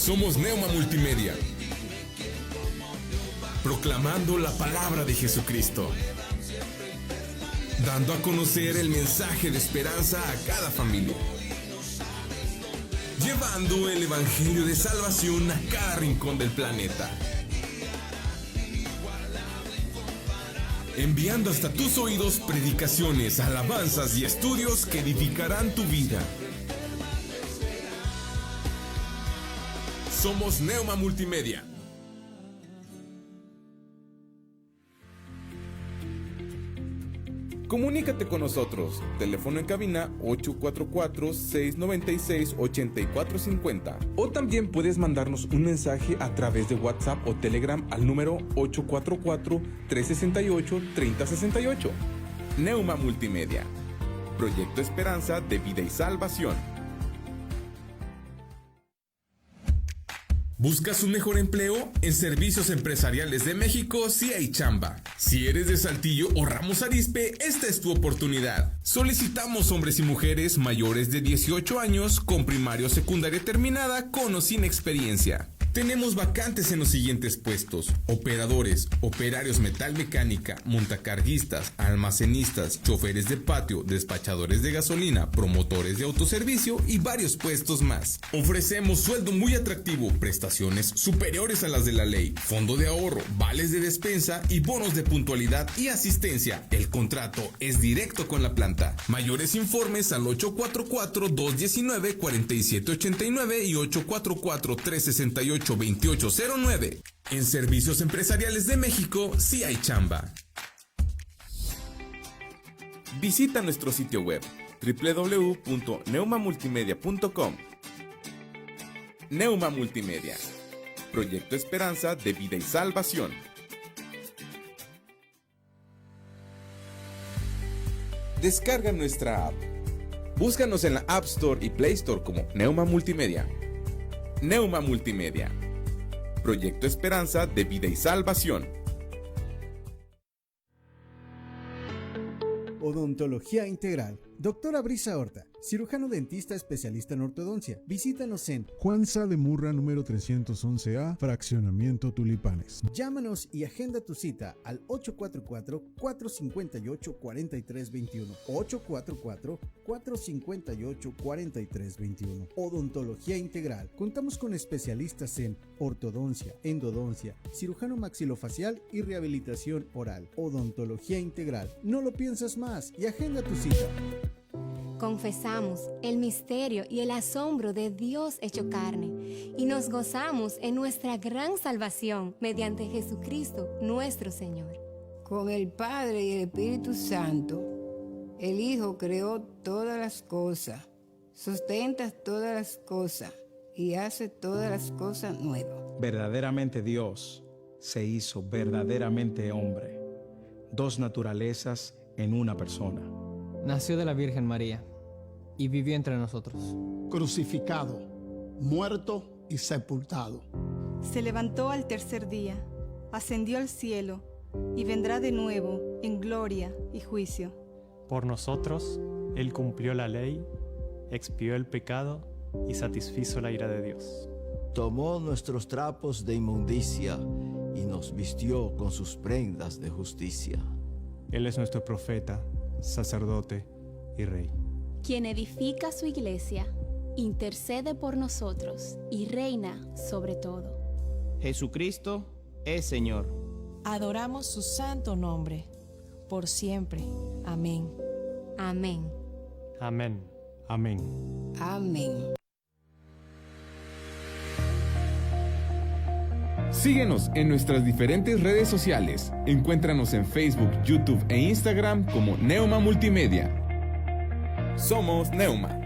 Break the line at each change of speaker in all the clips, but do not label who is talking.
Somos Neuma Multimedia, proclamando la palabra de Jesucristo, dando a conocer el mensaje de esperanza a cada familia, llevando el evangelio de salvación a cada rincón del planeta, enviando hasta tus oídos predicaciones, alabanzas y estudios que edificarán tu vida. Somos Neuma Multimedia. Comunícate con nosotros. Teléfono en cabina 844-696-8450. O también puedes mandarnos un mensaje a través de WhatsApp o Telegram al número 844-368-3068. Neuma Multimedia. Proyecto Esperanza de Vida y Salvación. ¿Buscas un mejor empleo? En Servicios Empresariales de México sí hay chamba. Si eres de Saltillo o Ramos Arizpe, esta es tu oportunidad. Solicitamos hombres y mujeres mayores de 18 años con primaria o secundaria terminada con o sin experiencia. Tenemos vacantes en los siguientes puestos: operadores, operarios metalmecánica, montacarguistas, almacenistas, choferes de patio, despachadores de gasolina, promotores de autoservicio y varios puestos más. Ofrecemos sueldo muy atractivo, prestaciones superiores a las de la ley, fondo de ahorro, vales de despensa y bonos de puntualidad y asistencia. El contrato es directo con la planta. Mayores informes al 844-219-4789 y 844-368-2809. En Servicios Empresariales de México sí hay chamba. Visita nuestro sitio web www.neumamultimedia.com. Neuma Multimedia, Proyecto Esperanza de Vida y Salvación. Descarga nuestra app. Búscanos en la App Store y Play Store como Neuma Multimedia. Neuma Multimedia, Proyecto Esperanza de Vida y Salvación.
Odontología Integral. Doctora Brisa Horta, cirujano dentista especialista en ortodoncia. Visítanos en
Juan Sá de Murra, número 311A, Fraccionamiento Tulipanes.
Llámanos y agenda tu cita al 844-458-4321. 844-458-4321. Odontología Integral. Contamos con especialistas en ortodoncia, endodoncia, cirujano maxilofacial y rehabilitación oral. Odontología Integral. No lo piensas más y agenda tu cita.
Confesamos el misterio y el asombro de Dios hecho carne y nos gozamos en nuestra gran salvación mediante Jesucristo nuestro Señor.
Con el Padre y el Espíritu Santo, el Hijo creó todas las cosas, sustenta todas las cosas y hace todas las cosas nuevas.
Verdaderamente Dios se hizo verdaderamente hombre, dos naturalezas en una persona.
Nació de la Virgen María y vivió entre nosotros.
Crucificado, muerto y sepultado.
Se levantó al tercer día, ascendió al cielo y vendrá de nuevo en gloria y juicio.
Por nosotros, Él cumplió la ley, expió el pecado y satisfizo la ira de Dios.
Tomó nuestros trapos de inmundicia y nos vistió con sus prendas de justicia.
Él es nuestro profeta, sacerdote y rey.
Quien edifica su iglesia, intercede por nosotros y reina sobre todo.
Jesucristo es Señor.
Adoramos su santo nombre, por siempre. Amén.
Amén.
Amén. Amén.
Amén.
Síguenos en nuestras diferentes redes sociales. Encuéntranos en Facebook, YouTube e Instagram como Neuma Multimedia. Somos Neuma.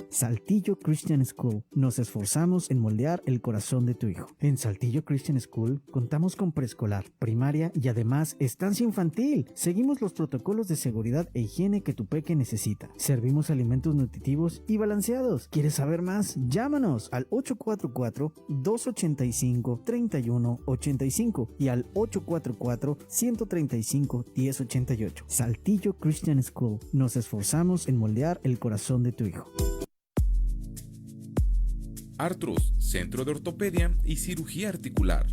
Saltillo Christian School. Nos esforzamos en moldear el corazón de tu hijo. En Saltillo Christian School contamos con preescolar, primaria y además estancia infantil. Seguimos los protocolos de seguridad e higiene que tu peque necesita. Servimos alimentos nutritivos y balanceados. ¿Quieres saber más? Llámanos al 844-285-3185 y al 844-135-1088. Saltillo Christian School. Nos esforzamos en moldear el corazón de tu hijo.
Artros, Centro de Ortopedia y Cirugía Articular.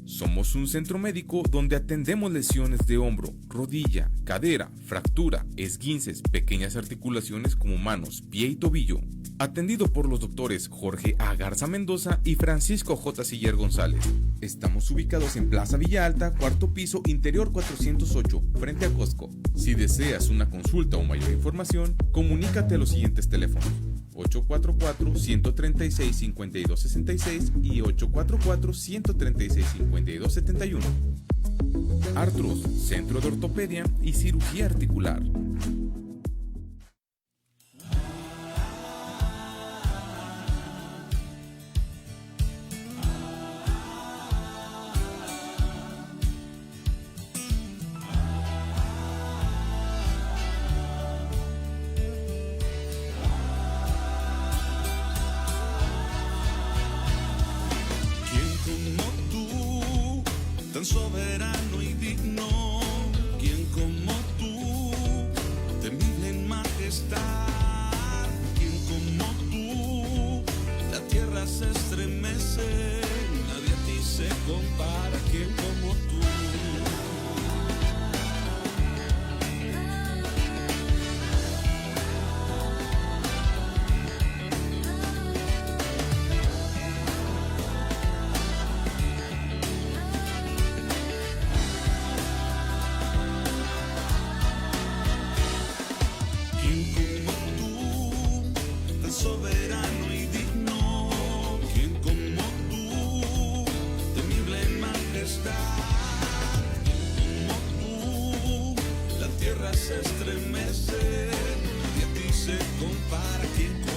Somos un centro médico donde atendemos lesiones de hombro, rodilla, cadera, fractura, esguinces, pequeñas articulaciones como manos, pie y tobillo. Atendido por los doctores Jorge A. Garza Mendoza y Francisco J. Siller González. Estamos ubicados en Plaza Villa Alta, cuarto piso, interior 408, frente a Costco. Si deseas una consulta o mayor información, comunícate a los siguientes teléfonos: 844-136-5266 y 844-136-5271. Artros, Centro de Ortopedia y Cirugía Articular.
Soberano y digno, quien como tú, temible en majestad, quien como tú, la tierra se estremece, nadie a ti se compara, quien como tú. Soberano y digno, quien como tú, temible en majestad, quien como tú, la tierra se estremece, nadie a ti se compara, quien como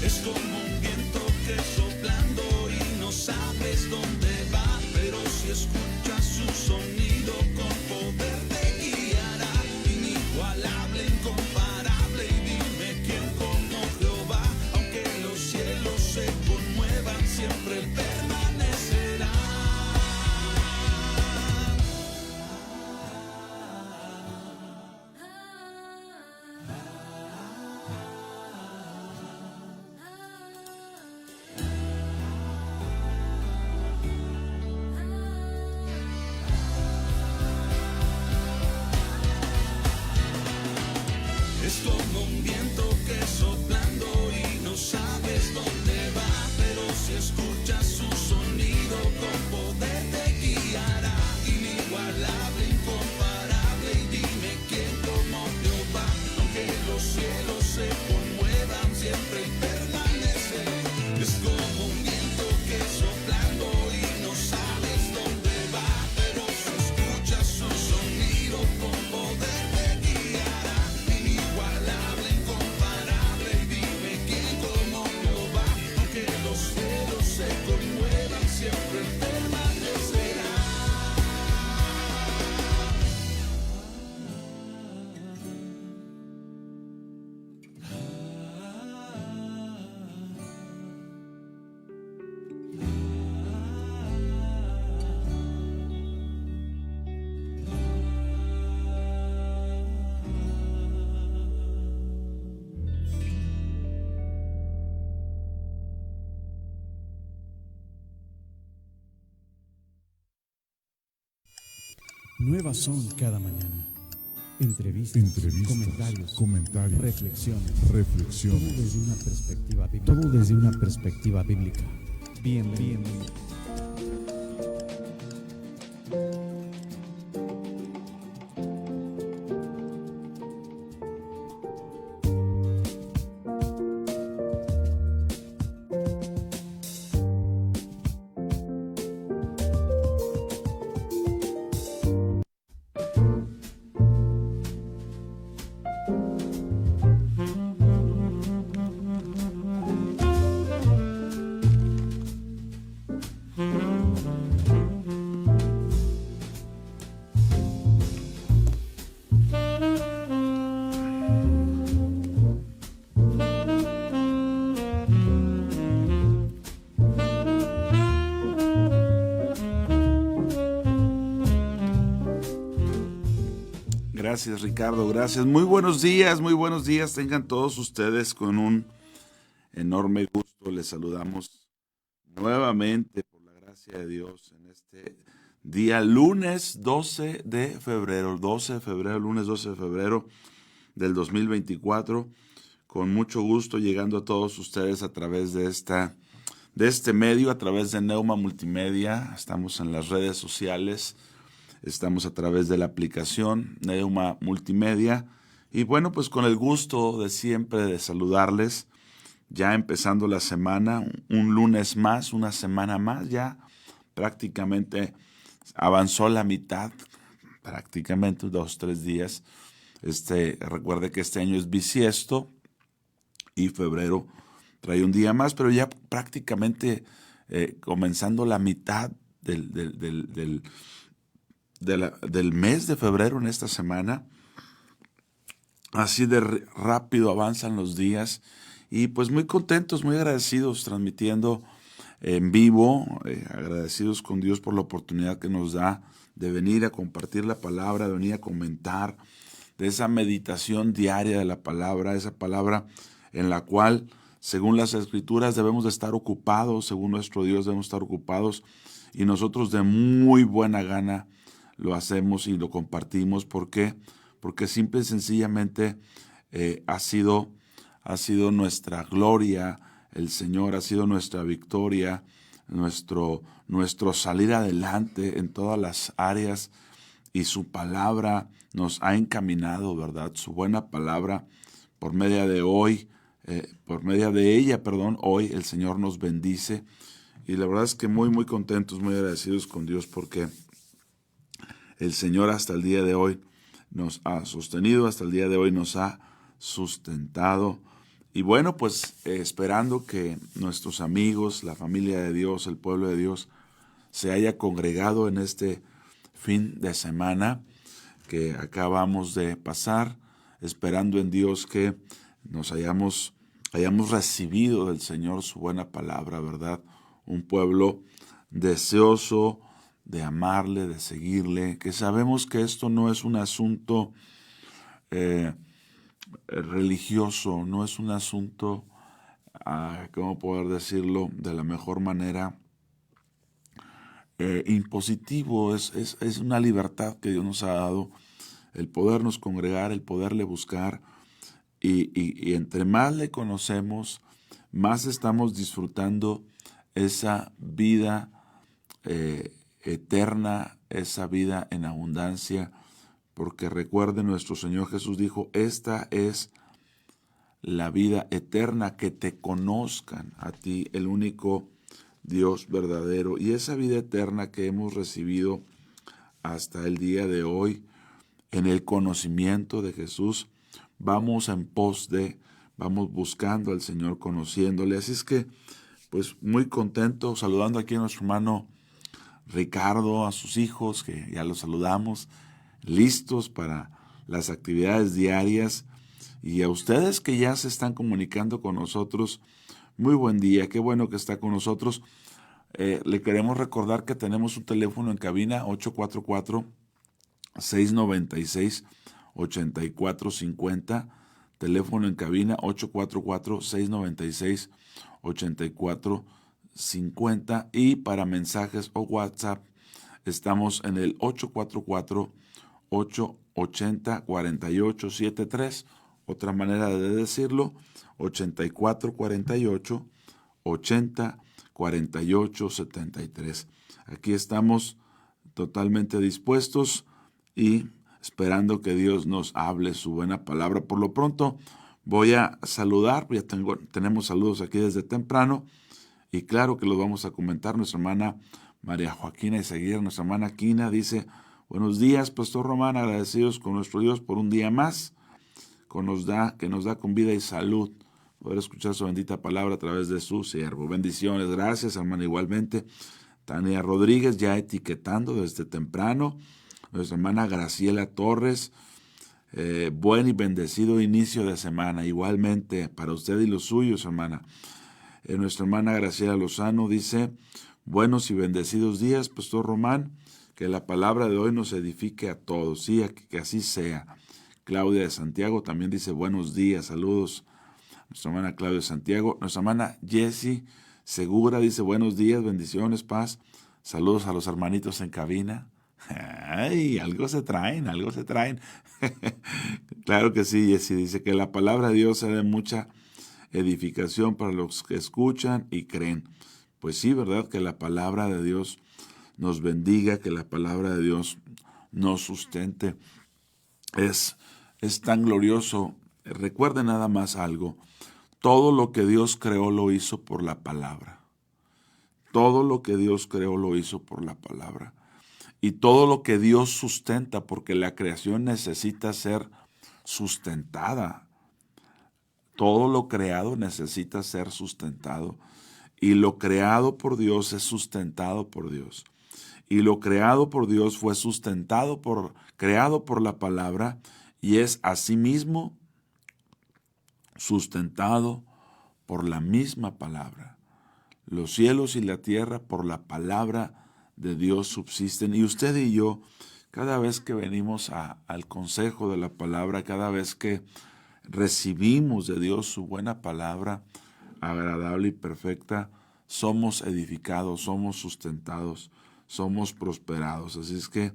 es como un viento que soplando y no sabes dónde va, pero si escuchas su sonido con poder te guiará, inigualable, incomparable, y dime quién como Jehová, aunque los cielos se conmuevan, siempre él permanecerá. Es como un viento que soplando y no sabes dónde va, pero si escuchas su sonido con poder te guiará, inigualable, incomparable, y dime quién como Jehová, aunque los cielos se conmuevan, siempre permanece. Es como un viento que soplando y no sabes dónde va, pero si escuchas su sonido con poder te guiará, inigualable, incomparable, y dime quién como Jehová, aunque los cielos se conmuevan, siempre permanecerá.
Nuevas son cada mañana. Entrevistas, comentarios, reflexiones. Todo desde una perspectiva bíblica. Bienvenido.
Gracias, Ricardo, gracias. Muy buenos días tengan todos ustedes. Con un enorme gusto les saludamos nuevamente por la gracia de Dios en este día lunes 12 de febrero, lunes 12 de febrero del 2024. Con mucho gusto llegando a todos ustedes a través de este medio, a través de Neuma Multimedia. Estamos en las redes sociales, estamos a través de la aplicación Neuma Multimedia. Y bueno, pues con el gusto de siempre de saludarles, ya empezando la semana, un lunes más, una semana más, ya prácticamente avanzó la mitad, prácticamente 2-3 días. Recuerde que este año es bisiesto y febrero trae un día más, pero ya prácticamente comenzando la mitad del mes de febrero en esta semana. Así de rápido avanzan los días y pues muy contentos, muy agradecidos, transmitiendo en vivo, agradecidos con Dios por la oportunidad que nos da de venir a compartir la palabra, de venir a comentar, de esa meditación diaria de la palabra, esa palabra en la cual, según las Escrituras, debemos de estar ocupados, según nuestro Dios debemos estar ocupados, y nosotros de muy buena gana lo hacemos y lo compartimos. ¿Por qué? Porque simple y sencillamente ha sido nuestra gloria, el Señor ha sido nuestra victoria, nuestro salir adelante en todas las áreas, y su palabra nos ha encaminado, ¿verdad? Su buena palabra, por medio de ella, hoy el Señor nos bendice. Y la verdad es que muy, muy contentos, muy agradecidos con Dios, porque el Señor hasta el día de hoy nos ha sostenido, hasta el día de hoy nos ha sustentado. Y bueno, pues esperando que nuestros amigos, la familia de Dios, el pueblo de Dios, se haya congregado en este fin de semana que acabamos de pasar, esperando en Dios que nos hayamos recibido del Señor su buena palabra, ¿verdad? Un pueblo deseoso de amarle, de seguirle, que sabemos que esto no es un asunto religioso, no es un asunto, ¿cómo poder decirlo de la mejor manera? Impositivo, es una libertad que Dios nos ha dado, el podernos congregar, el poderle buscar, y entre más le conocemos, más estamos disfrutando esa vida eterna, esa vida en abundancia, porque recuerden, nuestro Señor Jesús dijo: esta es la vida eterna, que te conozcan a ti, el único Dios verdadero. Y esa vida eterna que hemos recibido hasta el día de hoy, en el conocimiento de Jesús, vamos vamos buscando al Señor, conociéndole. Así es que, pues muy contento, saludando aquí a nuestro hermano Ricardo, a sus hijos, que ya los saludamos, listos para las actividades diarias, y a ustedes que ya se están comunicando con nosotros. Muy buen día, qué bueno que está con nosotros. Le queremos recordar que tenemos un teléfono en cabina, 844-696-8450, teléfono en cabina 844-696-8450, y para mensajes o WhatsApp estamos en el 844-880-4873, otra manera de decirlo, 8448-80-4873. Aquí estamos totalmente dispuestos y esperando que Dios nos hable su buena palabra. Por lo pronto voy a saludar, ya tenemos saludos aquí desde temprano, y claro que los vamos a comentar. Nuestra hermana María Joaquina Izaguirre, nuestra hermana Quina, dice: buenos días, Pastor Román, agradecidos con nuestro Dios por un día más que nos da con vida y salud, poder escuchar su bendita palabra a través de su siervo. Bendiciones, gracias, hermana. Igualmente, Tania Rodríguez, ya etiquetando desde temprano. Nuestra hermana Graciela Torres, buen y bendecido inicio de semana. Igualmente, para usted y los suyos, hermana. Nuestra hermana Graciela Lozano dice: buenos y bendecidos días, Pastor Román. que la palabra de hoy nos edifique a todos, sí, que así sea. Claudia de Santiago también dice buenos días, saludos. Nuestra hermana Claudia de Santiago. Nuestra hermana Jessie Segura dice buenos días, bendiciones, paz. Saludos a los hermanitos en cabina. Ay, algo se traen, algo se traen. Claro que sí, Jessie dice que la palabra de Dios sea de mucha edificación para los que escuchan y creen. Pues sí, ¿verdad? Que la palabra de Dios nos bendiga, que la palabra de Dios nos sustente. Es tan glorioso. Recuerden nada más algo. Todo lo que Dios creó lo hizo por la palabra. Todo lo que Dios creó lo hizo por la palabra. Y todo lo que Dios sustenta, porque la creación necesita ser sustentada. Todo lo creado necesita ser sustentado. Y lo creado por Dios es sustentado por Dios. Y lo creado por Dios fue creado por la palabra y es asimismo sustentado por la misma palabra. Los cielos y la tierra por la palabra de Dios subsisten. Y usted y yo, cada vez que venimos al consejo de la palabra, cada vez que recibimos de Dios su buena palabra, agradable y perfecta, somos edificados, somos sustentados, somos prosperados. Así es que,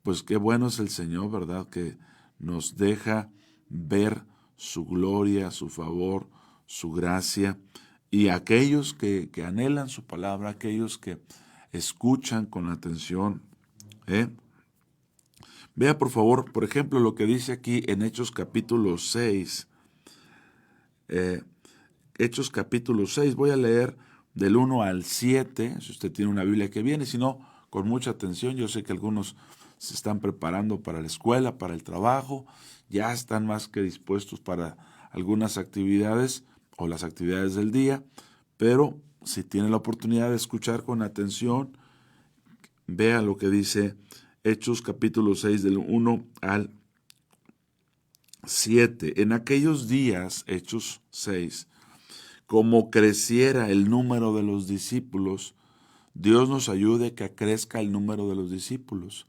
pues qué bueno es el Señor, ¿verdad? Que nos deja ver su gloria, su favor, su gracia. Y aquellos que anhelan su palabra, aquellos que escuchan con atención. Vea por favor, por ejemplo, lo que dice aquí en Hechos capítulo 6. Hechos capítulo 6, voy a leer del 1 al 7, si usted tiene una Biblia que viene, si no, con mucha atención. Yo sé que algunos se están preparando para la escuela, para el trabajo, ya están más que dispuestos para algunas actividades o las actividades del día, pero si tiene la oportunidad de escuchar con atención, vea lo que dice Hechos capítulo 6 del 1 al 7. En aquellos días, Hechos 6, como creciera el número de los discípulos, Dios nos ayude a que crezca el número de los discípulos.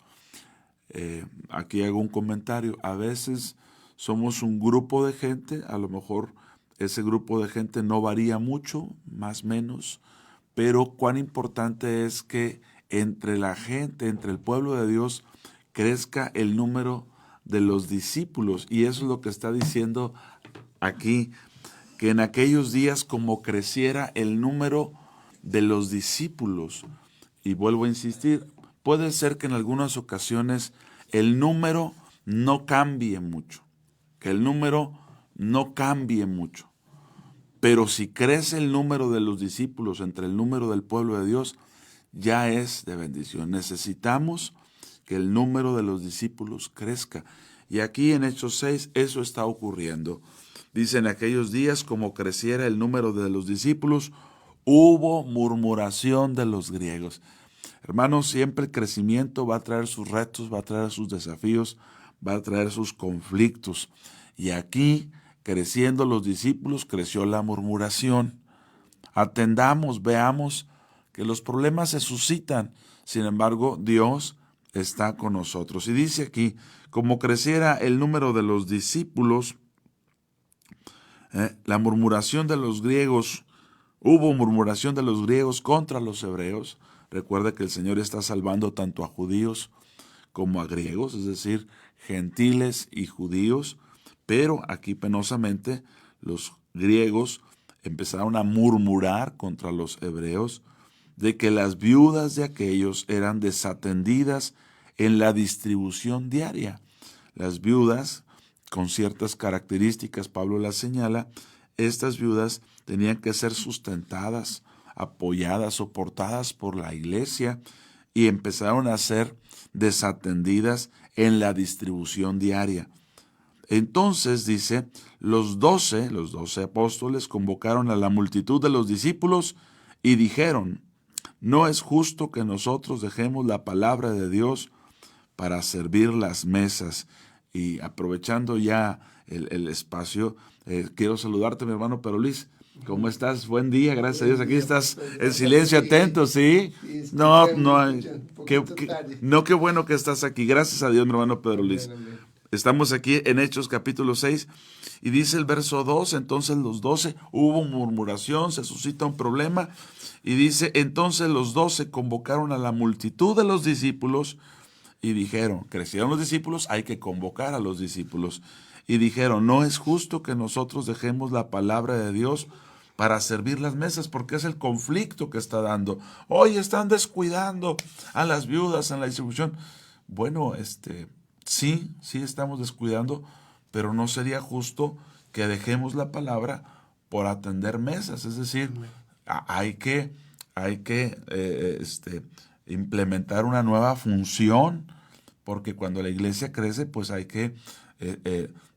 Aquí hago un comentario. A veces somos un grupo de gente, a lo mejor ese grupo de gente no varía mucho, más o menos, pero cuán importante es que entre la gente, entre el pueblo de Dios, crezca el número de los discípulos. Y eso es lo que está diciendo aquí, que en aquellos días como creciera el número de los discípulos. Y vuelvo a insistir, puede ser que en algunas ocasiones el número no cambie mucho, pero si crece el número de los discípulos entre el número del pueblo de Dios, ya es de bendición. Necesitamos que el número de los discípulos crezca. Y aquí en Hechos 6 eso está ocurriendo. Dice, en aquellos días, como creciera el número de los discípulos, hubo murmuración de los griegos. Hermanos, siempre el crecimiento va a traer sus retos, va a traer sus desafíos, va a traer sus conflictos. Y aquí, creciendo los discípulos, creció la murmuración. Atendamos, veamos que los problemas se suscitan. Sin embargo, Dios está con nosotros. Y dice aquí, como creciera el número de los discípulos, la murmuración de los griegos, hubo murmuración de los griegos contra los hebreos. Recuerda que el Señor está salvando tanto a judíos como a griegos, es decir, gentiles y judíos, pero aquí penosamente los griegos empezaron a murmurar contra los hebreos de que las viudas de aquellos eran desatendidas en la distribución diaria. Las viudas, con ciertas características, Pablo las señala, estas viudas tenían que ser sustentadas, apoyadas, soportadas por la iglesia, y empezaron a ser desatendidas en la distribución diaria. Entonces, dice, los 12 apóstoles convocaron a la multitud de los discípulos y dijeron, no es justo que nosotros dejemos la palabra de Dios para servir las mesas. Y aprovechando ya el espacio, quiero saludarte, mi hermano Pero Luis. ¿Cómo estás? Buen día, gracias a Dios. Aquí estás en silencio, atento, ¿sí? No, qué bueno que estás aquí. Gracias a Dios, mi hermano Pedro Luis. Estamos aquí en Hechos capítulo 6 y dice el verso 2, entonces los 12, hubo murmuración, se suscita un problema y dice, entonces los 12 convocaron a la multitud de los discípulos y dijeron, crecieron los discípulos, hay que convocar a los discípulos. Y dijeron, no es justo que nosotros dejemos la palabra de Dios para servir las mesas, porque es el conflicto que está dando. Hoy están descuidando a las viudas en la distribución. Bueno, sí estamos descuidando, pero no sería justo que dejemos la palabra por atender mesas. Es decir, hay que implementar una nueva función, porque cuando la iglesia crece, pues hay que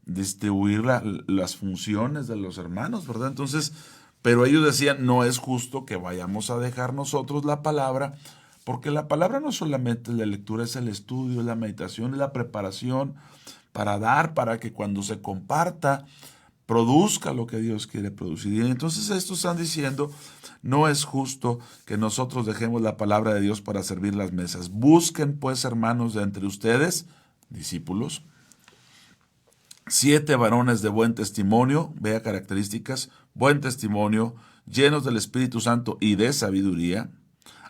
distribuir las funciones de los hermanos, ¿verdad? Entonces, pero ellos decían, no es justo que vayamos a dejar nosotros la palabra, porque la palabra no solamente es la lectura, es el estudio, es la meditación, es la preparación para que cuando se comparta, produzca lo que Dios quiere producir. Y entonces estos están diciendo, no es justo que nosotros dejemos la palabra de Dios para servir las mesas. Busquen pues, hermanos, de entre ustedes, discípulos, 7 varones de buen testimonio, vea características, buen testimonio, llenos del Espíritu Santo y de sabiduría,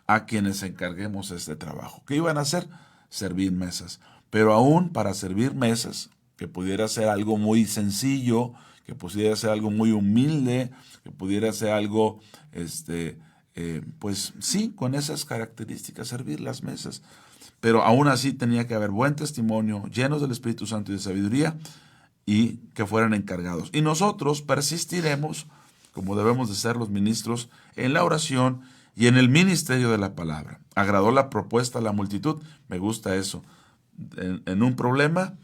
a quienes encarguemos este trabajo. ¿Qué iban a hacer? Servir mesas. Pero aún para servir mesas, que pudiera ser algo muy sencillo, que pudiera ser algo muy humilde, que pudiera ser algo, pues sí, con esas características, servir las mesas. Pero aún así tenía que haber buen testimonio, llenos del Espíritu Santo y de sabiduría, y que fueran encargados. Y nosotros persistiremos, como debemos de ser los ministros, en la oración y en el ministerio de la palabra. Agradó la propuesta a la multitud. Me gusta eso. En un problema,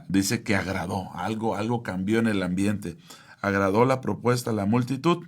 dice que agradó. Algo cambió en el ambiente. Agradó la propuesta a la multitud.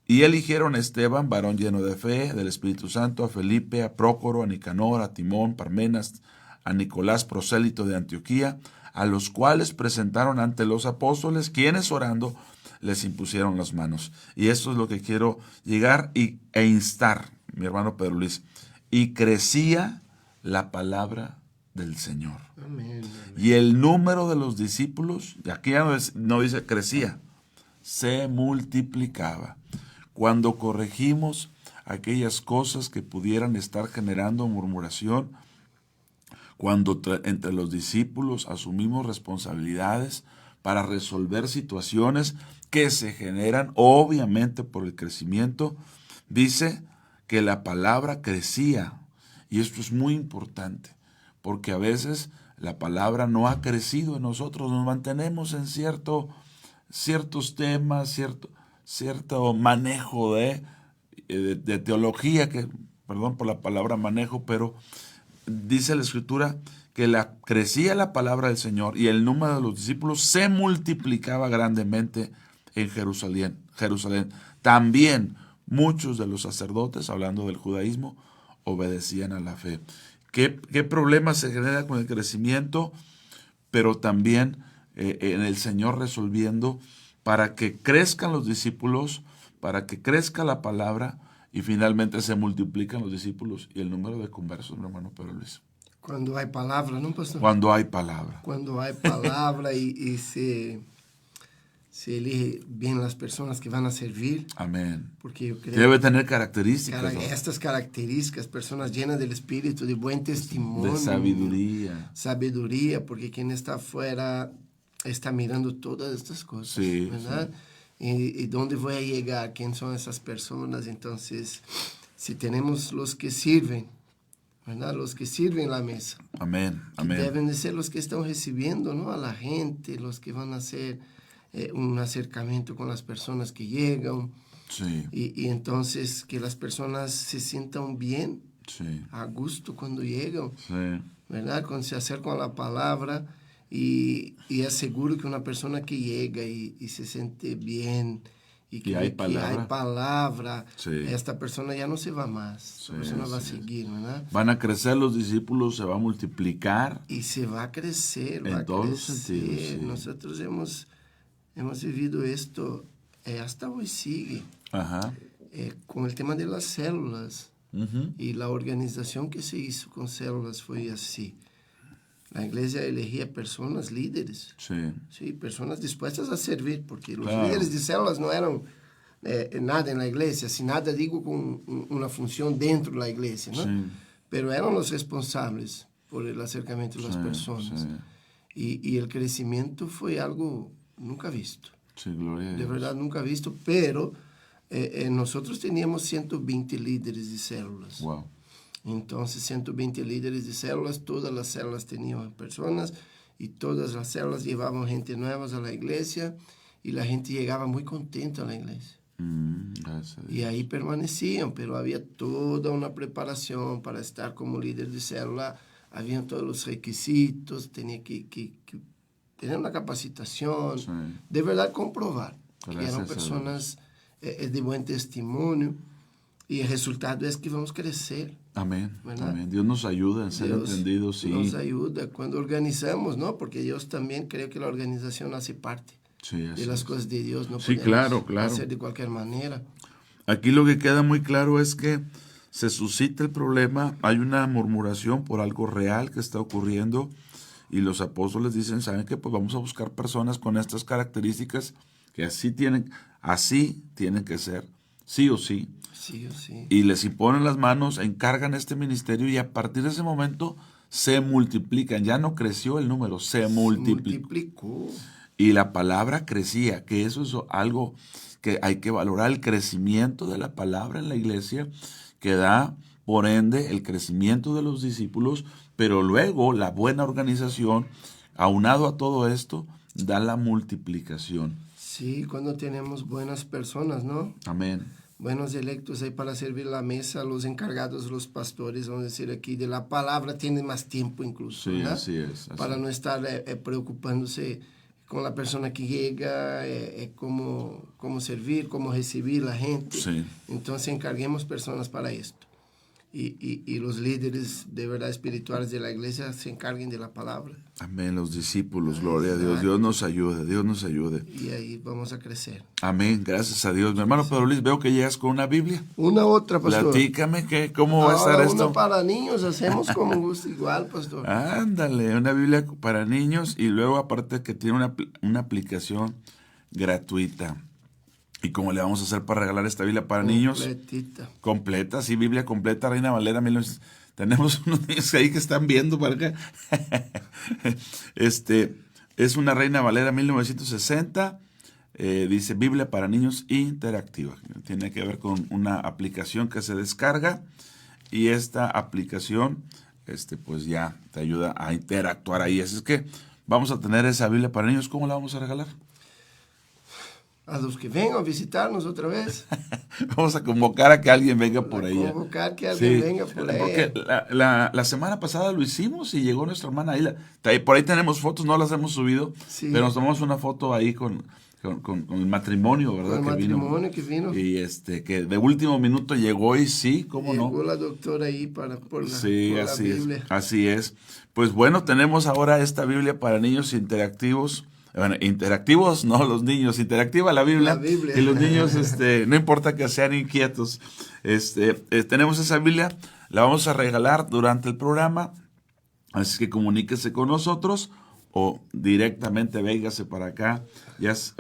Y eligieron a Esteban, varón lleno de fe, del Espíritu Santo, a Felipe, a Prócoro, a Nicanor, a Timón, Parmenas, a Nicolás, prosélito de Antioquía, a los cuales presentaron ante los apóstoles, quienes orando les impusieron las manos. Y esto es lo que quiero llegar e instar, mi hermano Pedro Luis. Y crecía la palabra del Señor. Amén, amén. Y el número de los discípulos, y aquí ya no dice crecía, se multiplicaba. Cuando corregimos aquellas cosas que pudieran estar generando murmuración, cuando entre los discípulos asumimos responsabilidades para resolver situaciones que se generan obviamente por el crecimiento, dice que la palabra crecía. Y esto es muy importante, porque a veces la palabra no ha crecido en nosotros, nos mantenemos en ciertos temas, cierto manejo de teología, que perdón por la palabra manejo, pero dice la Escritura que crecía la palabra del Señor y el número de los discípulos se multiplicaba grandemente en Jerusalén. También muchos de los sacerdotes, hablando del judaísmo, obedecían a la fe. ¿Qué problema se genera con el crecimiento? Pero también en el Señor resolviendo para que crezcan los discípulos, para que crezca la palabra, y finalmente se multiplican los discípulos y el número de conversos, mi hermano Pedro Luis.
Cuando hay palabra, ¿no, pastor?
Cuando hay palabra.
Cuando hay palabra y se elige bien las personas que van a servir.
Amén.
Porque yo creo
debe tener características.
Estas características, personas llenas del Espíritu, de buen testimonio.
De sabiduría.
Sabiduría, porque quien está afuera está mirando todas estas cosas,
sí,
¿verdad? Sí. ¿Y dónde voy a llegar? ¿Quién son esas personas? Entonces, si tenemos los que sirven, ¿verdad? Los que sirven la mesa.
Amén, amén.
Deben de ser los que están recibiendo, ¿no? A la gente, los que van a hacer un acercamiento con las personas que llegan.
Sí.
Y entonces que las personas se sientan bien,
sí,
a gusto cuando llegan,
sí,
¿verdad? Cuando se acercan a la palabra. Y es seguro que una persona que llega y se siente bien y que hay palabra,
sí,
esta persona ya no se va más,
sí,
esta persona va a seguir, ¿verdad?
Van a crecer los discípulos, se va a multiplicar.
Y se va a crecer,
en todos los sentidos. Sí.
Nosotros hemos hemos vivido esto, hasta hoy sigue, con el tema de las células. Y la organización que se hizo con células fue así. La iglesia elegía personas líderes, sí, personas dispuestas a servir, porque los líderes de células no eran nada en la iglesia, sin nada digo con una función dentro de la iglesia, ¿no? Sí. Pero eran los responsables por el acercamiento de las personas. Sí. Y el crecimiento fue algo nunca visto.
Sí, gloria a Dios.
De verdad nunca visto, pero nosotros teníamos 120 líderes de células.
Wow.
Entonces, 120 líderes de células, todas las células tenían personas y todas las células llevaban gente nueva a la iglesia y la gente llegaba muy contenta a la iglesia. Y ahí permanecían, pero había toda una preparación para estar como líder de célula. Habían todos los requisitos, tenía que tener una capacitación, de verdad comprobar que eran personas de buen testimonio. Y el resultado es que vamos a crecer.
Amén. Amén. Dios nos ayuda en ser entendidos. Sí.
Nos ayuda cuando organizamos, ¿no? Porque Dios también creo que la organización hace parte de las cosas de Dios. No podemos hacer de cualquier manera.
Aquí lo que queda muy claro es que se suscita el problema, hay una murmuración por algo real que está ocurriendo y los apóstoles dicen, ¿saben qué? Pues vamos a buscar personas con estas características que así tienen que ser, sí o sí.
Sí o sí.
Y les imponen las manos, encargan este ministerio y a partir de ese momento se multiplican. Ya no creció el número, se multiplicó. Y la palabra crecía, que eso es algo que hay que valorar, el crecimiento de la palabra en la iglesia, que da, por ende, el crecimiento de los discípulos, pero luego la buena organización, aunado a todo esto, da la multiplicación.
Sí, cuando tenemos buenas personas, ¿no?
Amén.
Buenos electos ahí para servir la mesa, los encargados, los pastores, vamos a decir aquí, de la palabra, tienen más tiempo incluso,
sí,
¿verdad?
Así es.
Para no estar preocupándose con la persona que llega, cómo servir, cómo recibir la gente.
Sí.
Entonces encarguemos personas para esto. Y los líderes de verdad espirituales de la iglesia se encarguen de la palabra.
Amén, los discípulos, gloria a Dios. Dios nos ayude.
Y ahí vamos a crecer.
Amén, gracias a Dios. Mi hermano Pedro Luis, veo que llegas con una Biblia.
Una otra, pastor.
Platícame, ¿cómo va a estar esto?
Una para niños, hacemos como gusto igual, pastor.
Ándale, una Biblia para niños y luego aparte que tiene una aplicación gratuita. ¿Y cómo le vamos a hacer para regalar esta Biblia para niños? Completa, sí, Biblia completa, Reina Valera 1900. Tenemos unos niños ahí que están viendo para acá. Es una Reina Valera 1960. Dice Biblia para niños interactiva. Tiene que ver con una aplicación que se descarga. Y esta aplicación, pues ya te ayuda a interactuar ahí. Así es que vamos a tener esa Biblia para niños. ¿Cómo la vamos a regalar?
A los que vengan a visitarnos otra vez.
Vamos a convocar a que alguien venga por ahí.
Convocar que alguien venga por ahí.
Porque la semana pasada lo hicimos y llegó nuestra hermana ahí. Por ahí tenemos fotos, no las hemos subido, pero nos tomamos una foto ahí con el matrimonio, ¿verdad?
Con el matrimonio que vino.
Y que de último minuto llegó y sí, ¿cómo no?
Llegó la doctora ahí por la Biblia.
Así es. Pues bueno, tenemos ahora esta Biblia para niños interactivos. Bueno, interactivos, no los niños, interactiva la Biblia. Y los niños, no importa que sean inquietos. Tenemos esa Biblia, la vamos a regalar durante el programa, así que comuníquese con nosotros o directamente véngase para acá,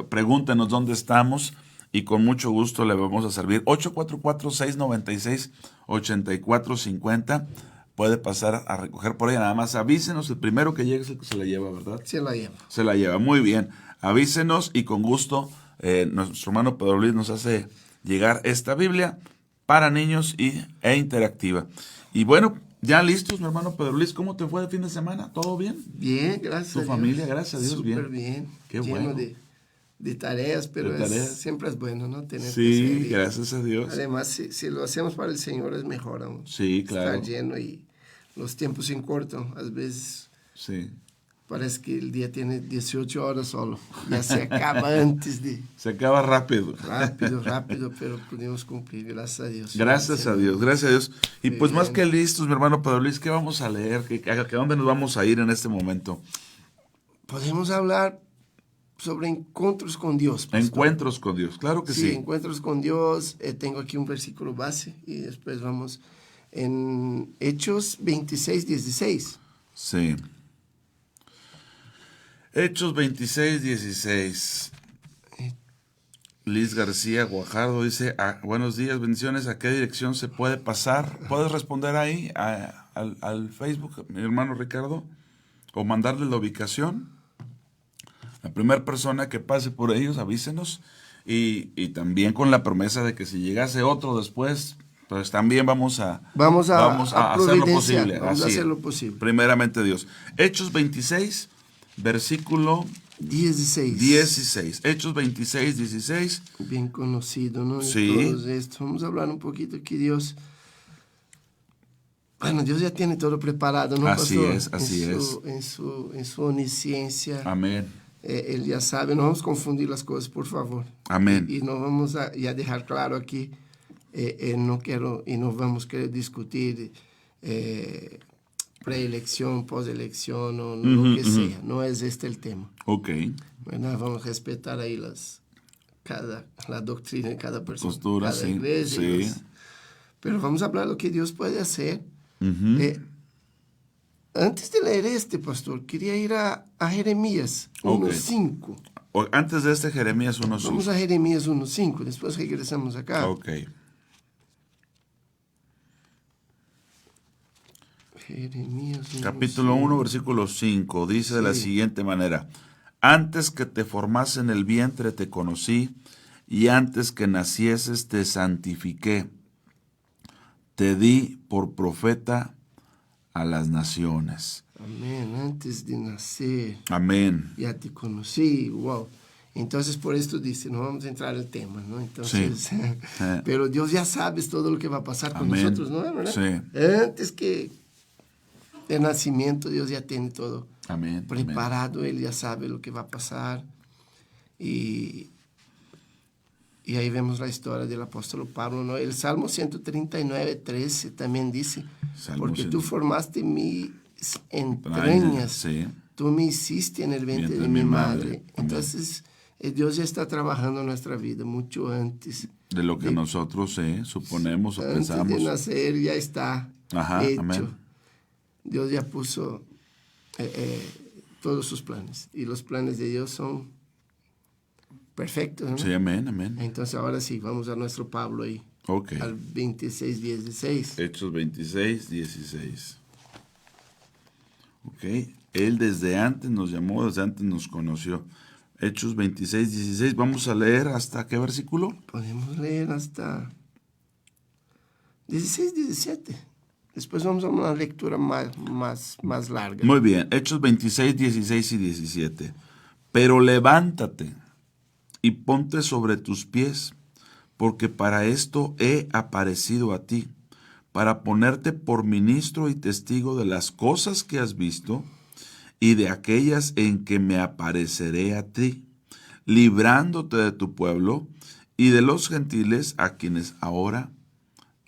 pregúntenos dónde estamos y con mucho gusto le vamos a servir. 844-696-8450. Puede pasar a recoger por ella, nada más avísenos, el primero que llegue es el que se la lleva, ¿verdad?
Se la lleva.
Se la lleva, muy bien. Avísenos y con gusto nuestro hermano Pedro Luis nos hace llegar esta Biblia para niños e interactiva. Y bueno, ya listos, mi hermano Pedro Luis, ¿cómo te fue el fin de semana? ¿Todo bien?
Bien, gracias a Dios.
¿Tu familia, gracias a Dios, bien?
Súper bien.
Qué
lleno
bueno.
De tareas, pero siempre es bueno, ¿no? Tener
sí, gracias a Dios.
Además, si lo hacemos para el Señor es mejor aún.
Sí, claro.
Estar lleno y los tiempos se cortan. A veces parece que el día tiene 18 horas solo. Ya se acaba antes de...
Se acaba rápido.
Rápido, pero pudimos cumplir, gracias a Dios.
Gracias a Dios. Y pues más que listos, mi hermano Pedro Luis, ¿qué vamos a leer? ¿A dónde nos vamos a ir en este momento?
Podemos hablar sobre encuentros con Dios. Pastor.
Encuentros con Dios, claro que sí.
Sí, encuentros con Dios. Tengo aquí un versículo base y después vamos en Hechos 26, 16.
Sí. Hechos 26, 16. Liz García Guajardo dice, buenos días, bendiciones, ¿a qué dirección se puede pasar? ¿Puedes responder ahí al Facebook, mi hermano Ricardo? O mandarle la ubicación. La primera persona que pase por ellos, avísenos. Y también con la promesa de que si llegase otro después, pues también vamos a hacer lo posible.
Vamos a hacer lo posible.
Primeramente Dios. Hechos 26, versículo 16. Hechos 26, 16.
Bien conocido, ¿no?
Sí.
Todo esto. Vamos a hablar un poquito que Dios... Bueno, Dios ya tiene todo preparado, ¿no,
así
pastor?
Es, así es.
En su omnisciencia.
Amén.
Él ya sabe, no vamos a confundir las cosas, por favor.
Amén.
Y no vamos a dejar claro aquí, no vamos a querer discutir preelección, poselección o lo que sea. No es este el tema.
Ok.
¿Verdad? Vamos a respetar ahí la doctrina de cada persona,
postura,
cada
sí,
iglesia.
sí.
Pero vamos a hablar de lo que Dios puede hacer. Antes de leer pastor, quería ir a Jeremías 1.5.
Antes de Jeremías 1.5.
Vamos a Jeremías 1.5, después regresamos acá.
Ok.
Jeremías 1,
Capítulo 1, versículo 5, dice de la siguiente manera: antes que te formase en el vientre te conocí, y antes que nacieses te santifiqué. Te di por profeta a las naciones.
Amén. Antes de nacer.
Amén.
Ya te conocí. Wow. Entonces, por esto dice, no vamos a entrar al tema, ¿no? Entonces, sí. Pero Dios ya sabe todo lo que va a pasar con nosotros, ¿no? ¿Verdad?
Sí.
Antes que el nacimiento, Dios ya tiene todo preparado. Él ya sabe lo que va a pasar. Y ahí vemos la historia del apóstol Pablo, ¿no? El Salmo 139, 13 también dice, porque tú formaste mis entrañas,
sí.
Tú me hiciste en el vientre de mi madre. Entonces, Dios ya está trabajando en nuestra vida mucho antes.
De lo que nosotros suponemos o pensamos.
Antes de nacer ya está hecho.
Amén.
Dios ya puso todos sus planes. Y los planes de Dios son perfectos, ¿no?
Sí, amén, amén.
Entonces, ahora sí, vamos a nuestro Pablo ahí.
Ok.
Al 26, 16.
Hechos 26, 16. Ok. Él desde antes nos llamó, desde antes nos conoció. Hechos 26, 16. Vamos a leer hasta qué versículo.
Podemos leer hasta 16, 17. Después vamos a una lectura más larga.
Muy bien. Hechos 26, 16 y 17. Pero levántate y ponte sobre tus pies, porque para esto he aparecido a ti, para ponerte por ministro y testigo de las cosas que has visto y de aquellas en que me apareceré a ti, librándote de tu pueblo y de los gentiles a quienes ahora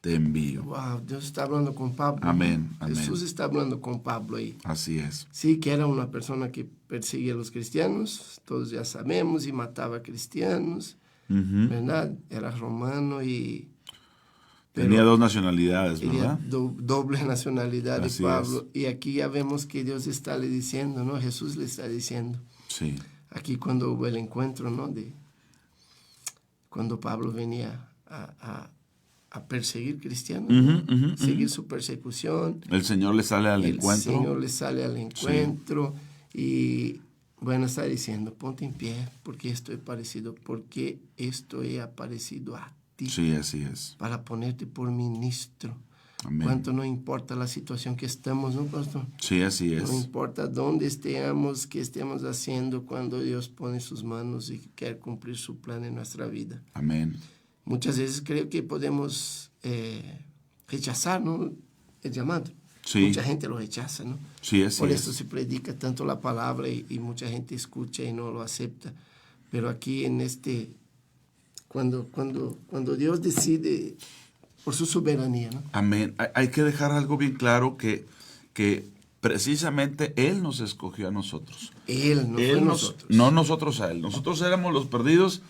te envío.
Wow, Dios está hablando con Pablo.
Amén, amén.
Jesús está hablando con Pablo ahí.
Así es.
Sí, que era una persona que perseguía a los cristianos, todos ya sabemos, y mataba a cristianos, ¿verdad? Era romano y...
Tenía dos nacionalidades, ¿verdad?
Doble nacionalidad
Así
de Pablo.
es.
Y aquí ya vemos que Dios está le diciendo, ¿no? Jesús le está diciendo.
Sí.
Aquí cuando hubo el encuentro, ¿no? Cuando Pablo venía a perseguir cristianos, seguir su persecución.
El Señor le sale al encuentro.
El Señor le sale al encuentro y, bueno, está diciendo, ponte en pie, porque esto he aparecido a ti.
Sí, así es.
Para ponerte por ministro.
Amén.
Cuánto no importa la situación que estamos, ¿no, pastor?
Sí, así es.
No importa dónde estemos, qué estemos haciendo, cuando Dios pone sus manos y quiere cumplir su plan en nuestra vida.
Amén.
Muchas veces creo que podemos rechazar, ¿no?, el llamado.
Sí.
Mucha gente lo rechaza, ¿no?
Sí, así
Por
es.
eso se predica tanto la palabra y mucha gente escucha y no lo acepta. Pero aquí en cuando Dios decide por su soberanía, ¿no?
Amén. Hay que dejar algo bien claro que precisamente Él nos escogió a nosotros.
Él, no fue nosotros.
No nosotros a Él. Nosotros éramos los perdidos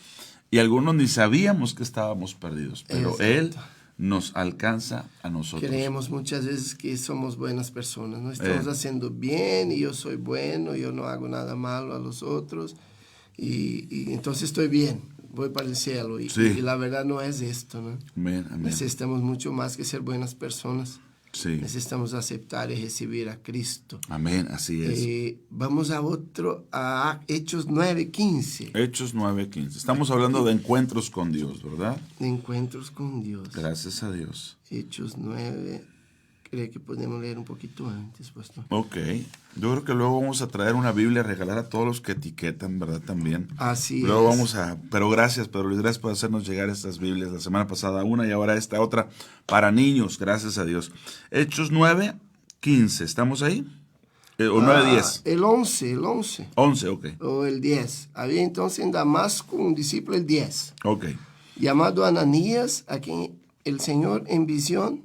y algunos ni sabíamos que estábamos perdidos, pero
Exacto.
Él nos alcanza a nosotros.
Creemos muchas veces que somos buenas personas, no estamos haciendo bien y yo soy bueno, yo no hago nada malo a los otros y entonces estoy bien, voy para el cielo y la verdad no es esto, ¿no?
Amén, amén.
Necesitamos mucho más que ser buenas personas.
Sí.
Necesitamos aceptar y recibir a Cristo.
Amén, así es.
Vamos a Hechos 9:15.
Hechos 9:15. Estamos hablando de encuentros con Dios, ¿verdad?
De encuentros con Dios.
Gracias a Dios.
Hechos 9. Creo que podemos leer un poquito antes, pastor.
Ok. Yo creo que luego vamos a traer una Biblia a regalar a todos los que etiquetan, ¿verdad? También.
Así
luego
es.
vamos a... Pero gracias, Pedro Luis, gracias por hacernos llegar estas Biblias. La semana pasada una y ahora esta otra para niños, gracias a Dios. Hechos 9:15. ¿Estamos ahí? ¿O 9:10?
El 11.
11, ok.
O el 10. Había entonces en Damasco un discípulo, el 10.
Ok.
Llamado Ananías, a quien el Señor en visión,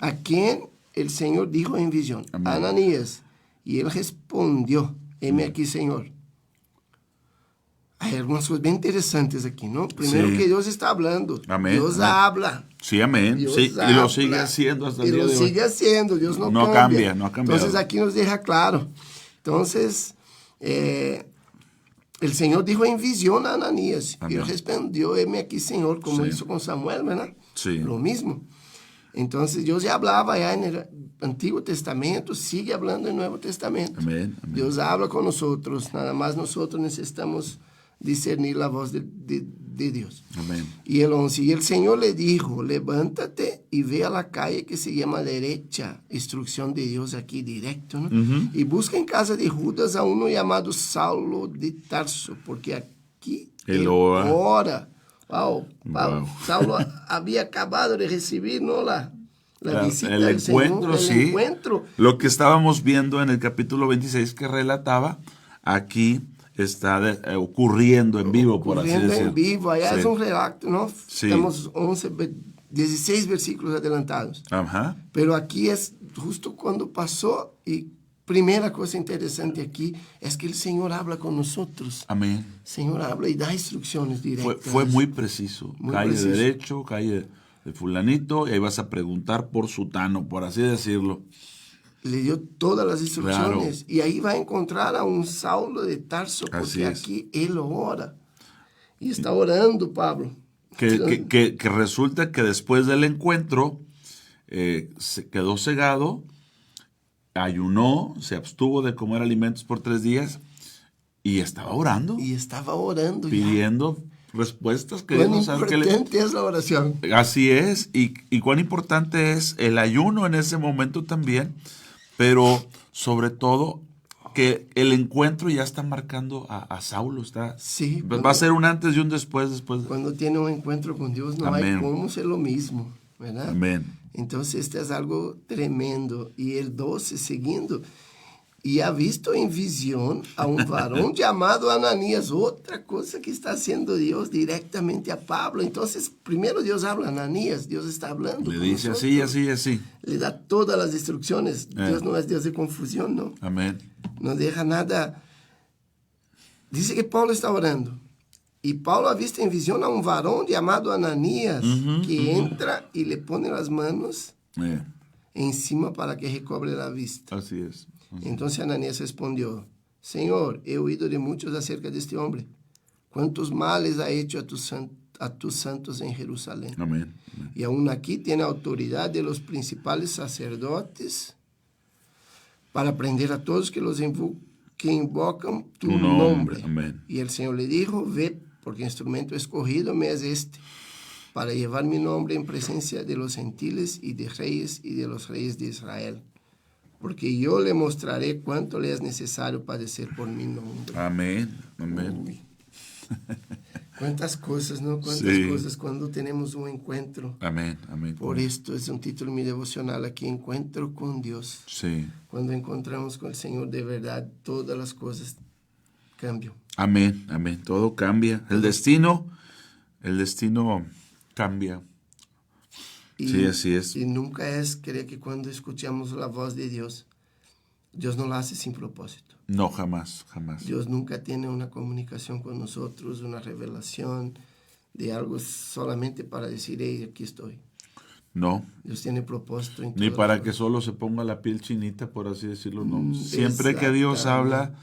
a quien el Señor dijo en visión,
Amén.
Ananías, y él respondió, heme aquí, Señor. Hay algunas cosas bien interesantes aquí, ¿no? Primero que Dios está hablando.
Amén.
Dios
Amén.
habla.
Sí, amén.
Dios
sí,
habla.
y lo sigue haciendo hasta el día de hoy.
Y lo sigue haciendo, Dios no
cambia. No ha cambiado.
Entonces aquí nos deja claro. Entonces, el Señor dijo en visión a Ananías, y él respondió, heme aquí, Señor, como hizo con Samuel, ¿verdad?
Sí.
Lo mismo. Entonces Dios ya hablaba ya en el Antiguo Testamento, sigue hablando en el Nuevo Testamento.
Amén, amén.
Dios habla con nosotros, nada más nosotros necesitamos discernir la voz de Dios.
Amén.
Y el 11, y el Señor le dijo, levántate y ve a la calle que se llama derecha, instrucción de Dios aquí directo, ¿no? Y busca en casa de Judas a uno llamado Saulo de Tarso, porque aquí
él ora.
Wow. Saulo había acabado de recibir, ¿no? La visita
el
del
encuentro,
Señor, el encuentro.
Lo que estábamos viendo en el capítulo 26 que relataba, aquí está ocurriendo en vivo, por así decirlo.
En vivo, allá es un relato, ¿no?
Sí.
Estamos 16 versículos adelantados.
Ajá.
Pero aquí es justo cuando pasó y primera cosa interesante aquí es que el Señor habla con nosotros.
Amén.
El Señor habla y da instrucciones directas.
Fue muy preciso. Calle derecho, calle de fulanito, y ahí vas a preguntar por sutano, por así decirlo.
Le dio todas las instrucciones. Claro. Y ahí va a encontrar a un Saulo de Tarso, porque aquí él ora. Y está orando, Pablo.
Que resulta que después del encuentro se quedó cegado, ayunó, se abstuvo de comer alimentos por 3 días y estaba orando. Pidiendo respuestas.
Cuán importante es la oración.
Así es, y cuán importante es el ayuno en ese momento también, pero sobre todo que el encuentro ya está marcando a Saulo.
Sí,
va a ser un antes y un después.
Cuando tiene un encuentro con Dios no hay cómo ser lo mismo, ¿verdad?
Amén.
Entonces este es algo tremendo. Y el 12 siguiendo. Y ha visto en visión a un varón llamado Ananías. Otra cosa que está haciendo Dios directamente a Pablo. Entonces, primero Dios habla a Ananías. Dios está hablando.
Le dice así, así, así.
Le da todas las instrucciones. Dios no es Dios de confusión, ¿no?
Amén.
No deja nada. Dice que Pablo está orando. Y Pablo ha visto en visión a un varón llamado Ananías, que entra y le pone las manos encima para que recobre la vista.
Así es.
Entonces Ananías respondió, Señor, he oído de muchos acerca de este hombre. ¿Cuántos males ha hecho a tus santos en Jerusalén?
Amén.
Y aún aquí tiene autoridad de los principales sacerdotes para prender a todos que invocan tu nombre.
Amén.
Y el Señor le dijo, ve, porque instrumento escogido me es este, para llevar mi nombre en presencia de los gentiles y de los reyes de Israel. Porque yo le mostraré cuánto le es necesario padecer por mi nombre.
Amén. Amén.
Cuántas cosas, ¿no? Cuántas cosas cuando tenemos un encuentro.
Amén. Amén.
Por esto es un título muy devocional aquí, Encuentro con Dios.
Sí.
Cuando encontramos con el Señor de verdad, todas las cosas cambian.
Amén. Amén. Todo cambia. El destino cambia. Sí, así es.
Y nunca es, creo que cuando escuchamos la voz de Dios, Dios no la hace sin propósito.
No, jamás, jamás.
Dios nunca tiene una comunicación con nosotros, una revelación de algo solamente para decir, hey, aquí estoy.
No.
Dios tiene propósito en
Ni
todo.
para que solo se ponga la piel chinita, por así decirlo, no. Siempre que Dios habla,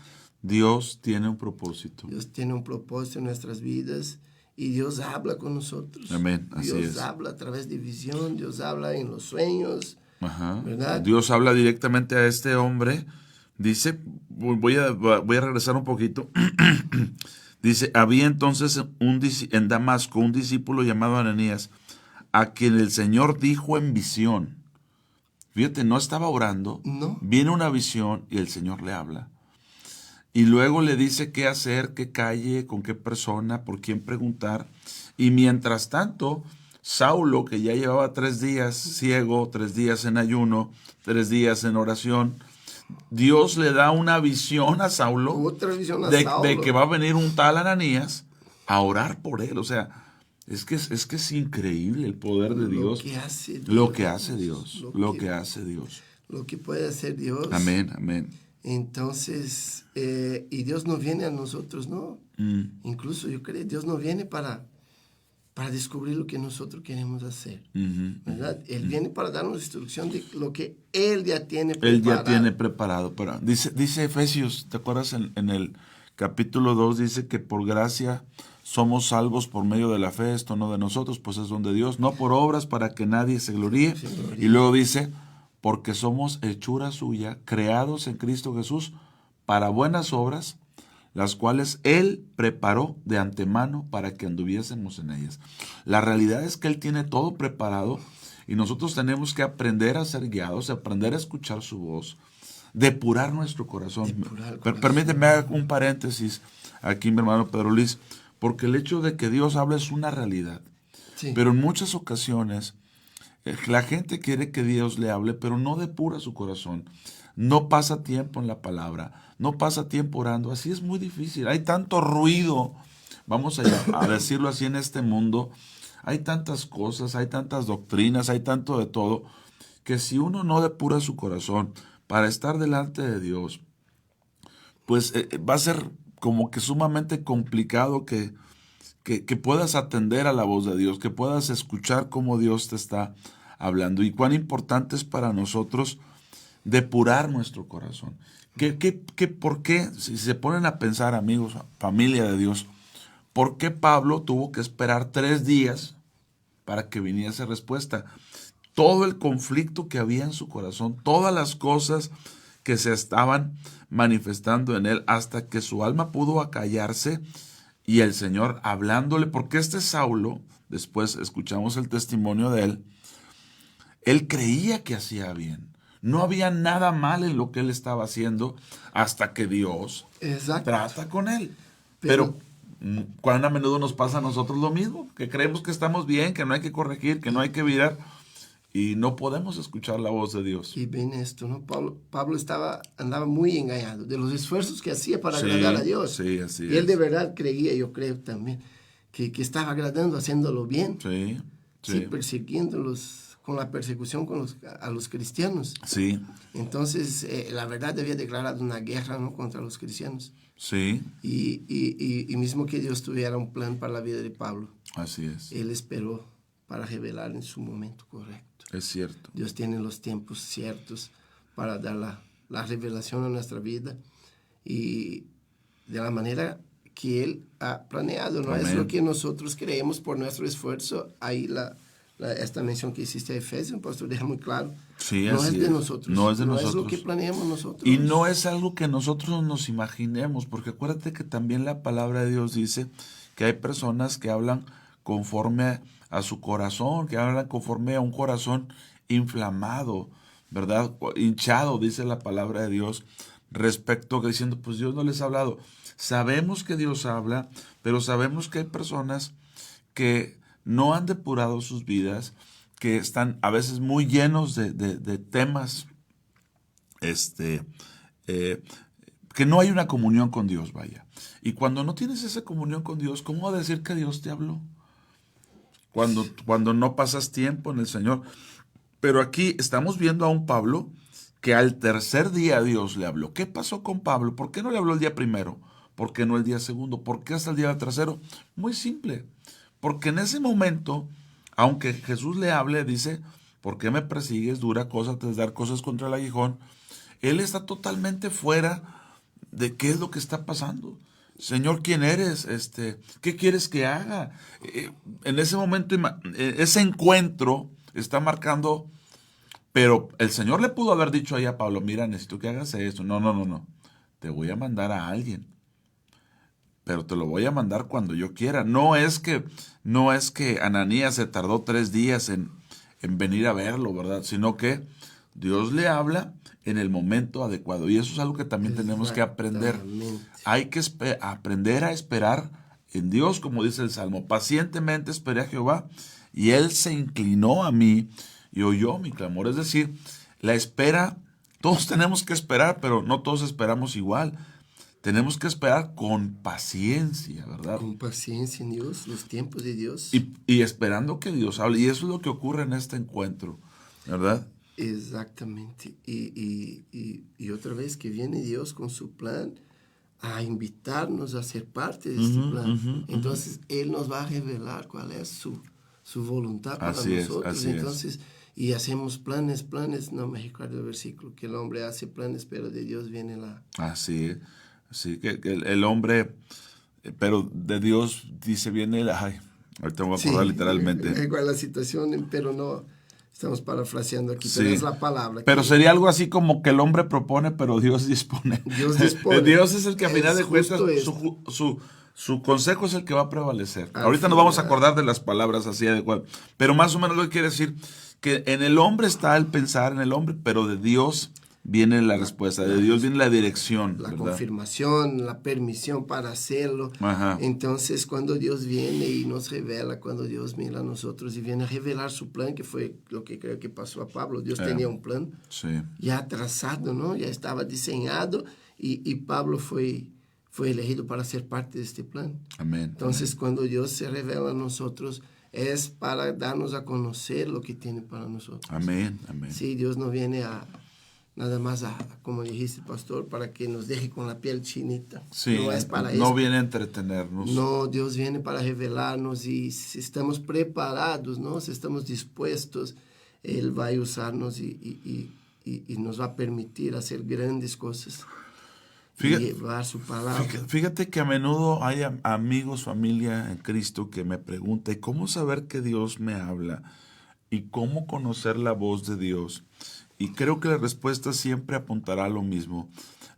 Dios tiene un propósito.
Dios tiene un propósito en nuestras vidas y Dios habla con nosotros.
Amén, así
Dios
es.
habla a través de visión, Dios habla en los sueños.
Ajá.
¿Verdad?
Dios habla directamente a este hombre. Dice, voy a regresar un poquito. Dice, había entonces en Damasco un discípulo llamado Ananías, a quien el Señor dijo en visión. Fíjate, no estaba orando.
No.
Viene una visión y el Señor le habla. Y luego le dice qué hacer, qué calle, con qué persona, por quién preguntar. Y mientras tanto, Saulo, que ya llevaba 3 días ciego, 3 días en ayuno, 3 días en oración, Dios le da una visión a Saulo,
Otra visión a
de
Saulo.
que va a venir un tal Ananías a orar por él. O sea, es que es increíble el poder de Dios.
Lo que hace
Dios. Lo que hace Dios.
Lo que puede hacer Dios.
Amén, amén.
Entonces, y Dios no viene a nosotros, ¿no? Incluso yo creo, Dios no viene para descubrir lo que nosotros queremos hacer, ¿verdad? Él viene para darnos instrucción de lo que Él ya tiene preparado.
Él ya tiene preparado. Pero dice Efesios, ¿te acuerdas? En el capítulo 2 dice que por gracia somos salvos por medio de la fe, esto no de nosotros, pues es don de Dios, no por obras para que nadie se gloríe. Y luego dice, porque somos hechura suya, creados en Cristo Jesús para buenas obras, las cuales Él preparó de antemano para que anduviésemos en ellas. La realidad es que Él tiene todo preparado y nosotros tenemos que aprender a ser guiados, aprender a escuchar su voz, depurar nuestro corazón. Permíteme hacer un paréntesis aquí, mi hermano Pedro Luis, porque el hecho de que Dios habla es una realidad.
Sí.
Pero en muchas ocasiones la gente quiere que Dios le hable, pero no depura su corazón. No pasa tiempo en la palabra, no pasa tiempo orando. Así es muy difícil. Hay tanto ruido, vamos a decirlo así, en este mundo. Hay tantas cosas, hay tantas doctrinas, hay tanto de todo, que si uno no depura su corazón para estar delante de Dios, pues va a ser como que sumamente complicado que puedas atender a la voz de Dios, que puedas escuchar cómo Dios te está hablando y cuán importante es para nosotros depurar nuestro corazón. ¿Por qué? Si se ponen a pensar, amigos, familia de Dios, ¿por qué Pablo tuvo que esperar 3 días para que viniese respuesta? Todo el conflicto que había en su corazón, todas las cosas que se estaban manifestando en él, hasta que su alma pudo acallarse y el Señor hablándole, porque este Saulo, después escuchamos el testimonio de él creía que hacía bien. No había nada mal en lo que él estaba haciendo hasta que Dios trata con él. Pero cuán a menudo nos pasa a nosotros lo mismo, que creemos que estamos bien, que no hay que corregir, que no hay que virar, y no podemos escuchar la voz de Dios.
Y ven esto, ¿no? Pablo andaba muy engañado de los esfuerzos que hacía para agradar a Dios.
Sí, así
y él de verdad creía, yo creo también, que estaba agradando, haciéndolo bien. Sí, persiguiéndolos, con la persecución a los cristianos.
Sí.
Entonces, la verdad había declarado una guerra, ¿no?, contra los cristianos.
Sí.
Y mismo que Dios tuviera un plan para la vida de Pablo.
Así es.
Él esperó para revelar en su momento correcto.
Es cierto.
Dios tiene los tiempos ciertos para dar la revelación a nuestra vida y de la manera que Él ha planeado. No es lo que nosotros creemos por nuestro esfuerzo. Ahí esta mención que hiciste a Efesios, el pastor deja muy claro.
Sí,
no es de
es.
nosotros.
No es de
no
nosotros.
Es lo que planeamos nosotros.
Y no es algo que nosotros nos imaginemos, porque acuérdate que también la palabra de Dios dice que hay personas que hablan conforme a su corazón, que hablan conforme a un corazón inflamado, ¿verdad? Hinchado, dice la palabra de Dios, respecto a diciendo, pues Dios no les ha hablado. Sabemos que Dios habla, pero sabemos que hay personas que no han depurado sus vidas, que están a veces muy llenos de temas, que no hay una comunión con Dios, vaya. Y cuando no tienes esa comunión con Dios, ¿cómo va a decir que Dios te habló? Cuando no pasas tiempo en el Señor. Pero aquí estamos viendo a un Pablo que al tercer día Dios le habló. ¿Qué pasó con Pablo? ¿Por qué no le habló el día primero? ¿Por qué no el día segundo? ¿Por qué hasta el día tercero? Muy simple. Porque en ese momento, aunque Jesús le hable, dice, ¿por qué me persigues? Dura cosa tras dar cosas contra el aguijón. Él está totalmente fuera de qué es lo que está pasando. Señor, ¿quién eres? ¿Qué quieres que haga? En ese momento, ese encuentro está marcando, pero el Señor le pudo haber dicho ahí a Pablo, mira, necesito que hagas esto. No. Te voy a mandar a alguien, pero te lo voy a mandar cuando yo quiera. No es que Ananías se tardó 3 días en venir a verlo, ¿verdad? Sino que Dios le habla en el momento adecuado. Y eso es algo que también tenemos que aprender. Hay que aprender a esperar en Dios, como dice el Salmo. Pacientemente esperé a Jehová y Él se inclinó a mí y oyó mi clamor. Es decir, la espera, todos tenemos que esperar, pero no todos esperamos igual. Tenemos que esperar con paciencia, ¿verdad?
Con paciencia en Dios, los tiempos de Dios.
Y esperando que Dios hable. Y eso es lo que ocurre en este encuentro, ¿verdad?
Exactamente. Y otra vez que viene Dios con su plan a invitarnos a ser parte de este plan. Entonces, Él nos va a revelar cuál es su voluntad para nosotros. Entonces, y hacemos planes. No me recuerdo el versículo, que el hombre hace planes, pero de Dios viene la...
Así es. Así que el hombre, pero de Dios dice viene la... Ay, ahorita me voy a acordar literalmente.
Igual la situación, pero no... Estamos parafraseando aquí, pero es la palabra.
Pero sería algo así como que el hombre propone, pero Dios dispone. Dios es el que a final de cuentas, su consejo es el que va a prevalecer. Ahorita nos vamos a acordar de las palabras así adecuadas. Pero más o menos lo que quiere decir, que en el hombre está el pensar en el hombre, pero de Dios viene la respuesta, de Dios viene la dirección.
La confirmación, la permisión para hacerlo.
Ajá.
Entonces, cuando Dios viene y nos revela, cuando Dios mira a nosotros y viene a revelar su plan, que fue lo que creo que pasó a Pablo. Dios tenía un plan ya trazado, ¿no? Ya estaba diseñado y Pablo fue elegido para ser parte de este plan.
Amén.
Entonces, cuando Dios se revela a nosotros, es para darnos a conocer lo que tiene para nosotros.
Amén.
Sí, Dios no viene nada más como dijiste, pastor, para que nos deje con la piel chinita.
Sí,
no es para eso.
No viene a entretenernos.
No, Dios viene para revelarnos y si estamos preparados, ¿no? Si estamos dispuestos, Él va a usarnos y nos va a permitir hacer grandes cosas.
Fíjate,
y llevar su palabra.
Fíjate que a menudo hay amigos, familia en Cristo que me preguntan, ¿cómo saber que Dios me habla? ¿Y cómo conocer la voz de Dios? Y creo que la respuesta siempre apuntará a lo mismo.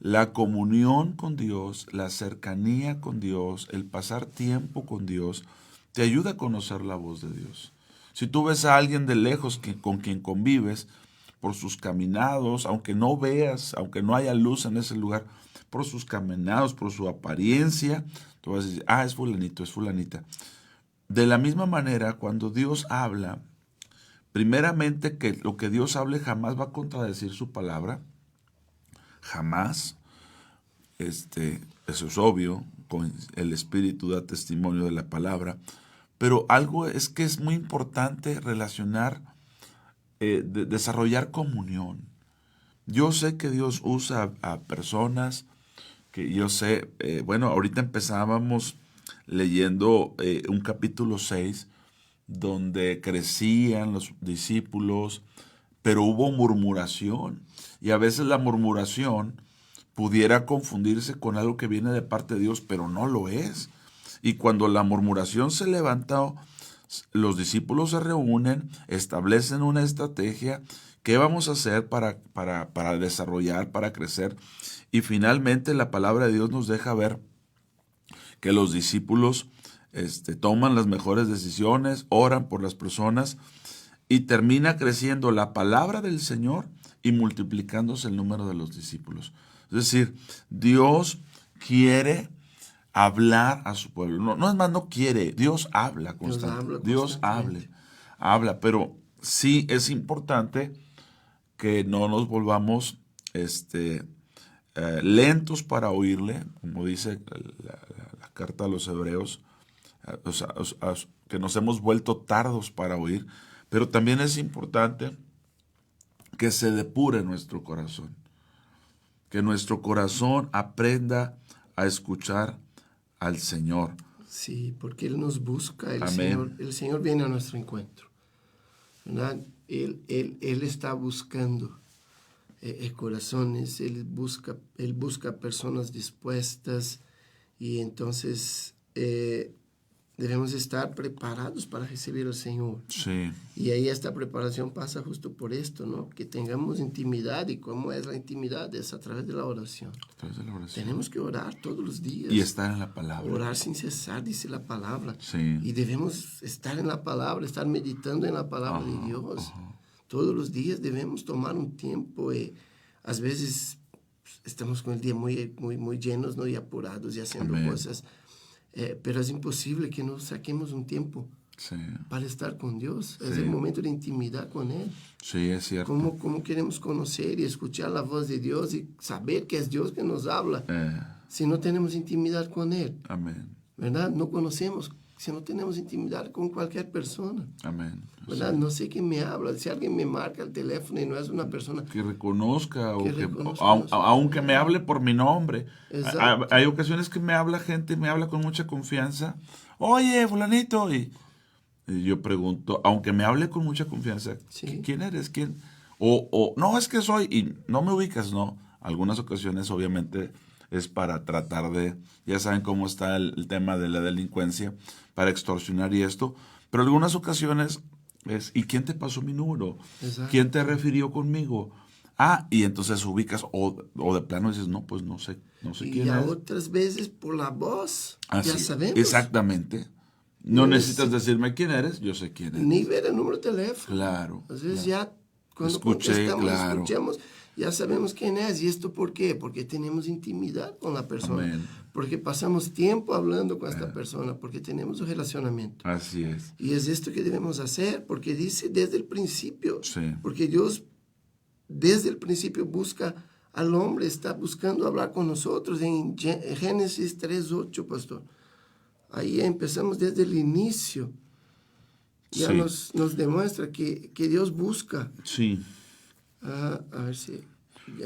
La comunión con Dios, la cercanía con Dios, el pasar tiempo con Dios, te ayuda a conocer la voz de Dios. Si tú ves a alguien de lejos con quien convives, por sus caminados, aunque no veas, aunque no haya luz en ese lugar, por sus caminados, por su apariencia, tú vas a decir, es fulanito, es fulanita. De la misma manera, cuando Dios habla, primeramente, que lo que Dios hable jamás va a contradecir su palabra. Jamás. Eso es obvio. Con el Espíritu da testimonio de la palabra. Pero algo es que es muy importante relacionar, desarrollar comunión. Yo sé que Dios usa a personas que yo sé, ahorita empezábamos leyendo un capítulo 6, donde crecían los discípulos, pero hubo murmuración. Y a veces la murmuración pudiera confundirse con algo que viene de parte de Dios, pero no lo es. Y cuando la murmuración se levantó, los discípulos se reúnen, establecen una estrategia. ¿Qué vamos a hacer para desarrollar, para crecer? Y finalmente la palabra de Dios nos deja ver que los discípulos toman las mejores decisiones, oran por las personas y termina creciendo la palabra del Señor y multiplicándose el número de los discípulos. Es decir, Dios quiere hablar a su pueblo. No es más, no quiere, Dios habla constantemente. Dios habla, pero sí es importante que no nos volvamos lentos para oírle, como dice la carta a los Hebreos, que nos hemos vuelto tardos para oír, pero también es importante que se depure nuestro corazón. Que nuestro corazón aprenda a escuchar al Señor.
Sí, porque Él nos busca, el Señor viene a nuestro encuentro, ¿verdad? Él está buscando corazones, Él busca personas dispuestas, y entonces debemos estar preparados para recibir al Señor.
Sí.
Y ahí esta preparación pasa justo por esto, ¿no? Que tengamos intimidad. ¿Y cómo es la intimidad? Es a través de la oración.
A través de la oración.
Tenemos que orar todos los días.
Y estar en la palabra.
Orar sin cesar, dice la palabra.
Sí.
Y debemos estar en la palabra, estar meditando en la palabra de Dios. Todos los días debemos tomar un tiempo. A veces estamos con el día muy, muy, muy llenos, ¿no? Y apurados y haciendo cosas. Pero es imposible que no saquemos un tiempo para estar con Dios. Es el momento de intimidad con Él.
Sí, es cierto.
¿Cómo queremos conocer y escuchar la voz de Dios y saber que es Dios que nos habla si no tenemos intimidad con Él?
Amén.
¿Verdad? No conocemos si no tenemos intimidad con cualquier persona.
Amén.
¿Verdad? Sí. No sé quién me habla. Si alguien me marca el teléfono y no es una persona
que reconozca, aunque me hable por mi nombre. Hay ocasiones que me habla gente, me habla con mucha confianza. Oye, fulanito. Y yo pregunto, aunque me hable con mucha confianza, ¿quién eres? ¿Quién? O no, es que soy, y no me ubicas, no. Algunas ocasiones, obviamente, es para tratar de, ya saben cómo está el tema de la delincuencia, para extorsionar y esto. Pero algunas ocasiones es, ¿y quién te pasó mi número? Exacto. ¿Quién te refirió conmigo? Y entonces ubicas, o de plano dices, no, pues no sé quién es.
Y otras veces por la voz, ya sabemos.
Exactamente. No necesitas decirme quién eres, yo sé quién eres.
Ni ver el número de teléfono.
Claro.
A veces ya cuando escuchamos, ya sabemos quién es. ¿Y esto por qué? Porque tenemos intimidad con la persona. Amén. Porque pasamos tiempo hablando con esta persona, porque tenemos un relacionamiento.
Así es.
Y es esto que debemos hacer, porque dice desde el principio.
Sí.
Porque Dios desde el principio busca al hombre, está buscando hablar con nosotros. En Génesis 3:8, pastor. Ahí empezamos desde el inicio. Ya nos demuestra que Dios busca.
Sí.
A ver si...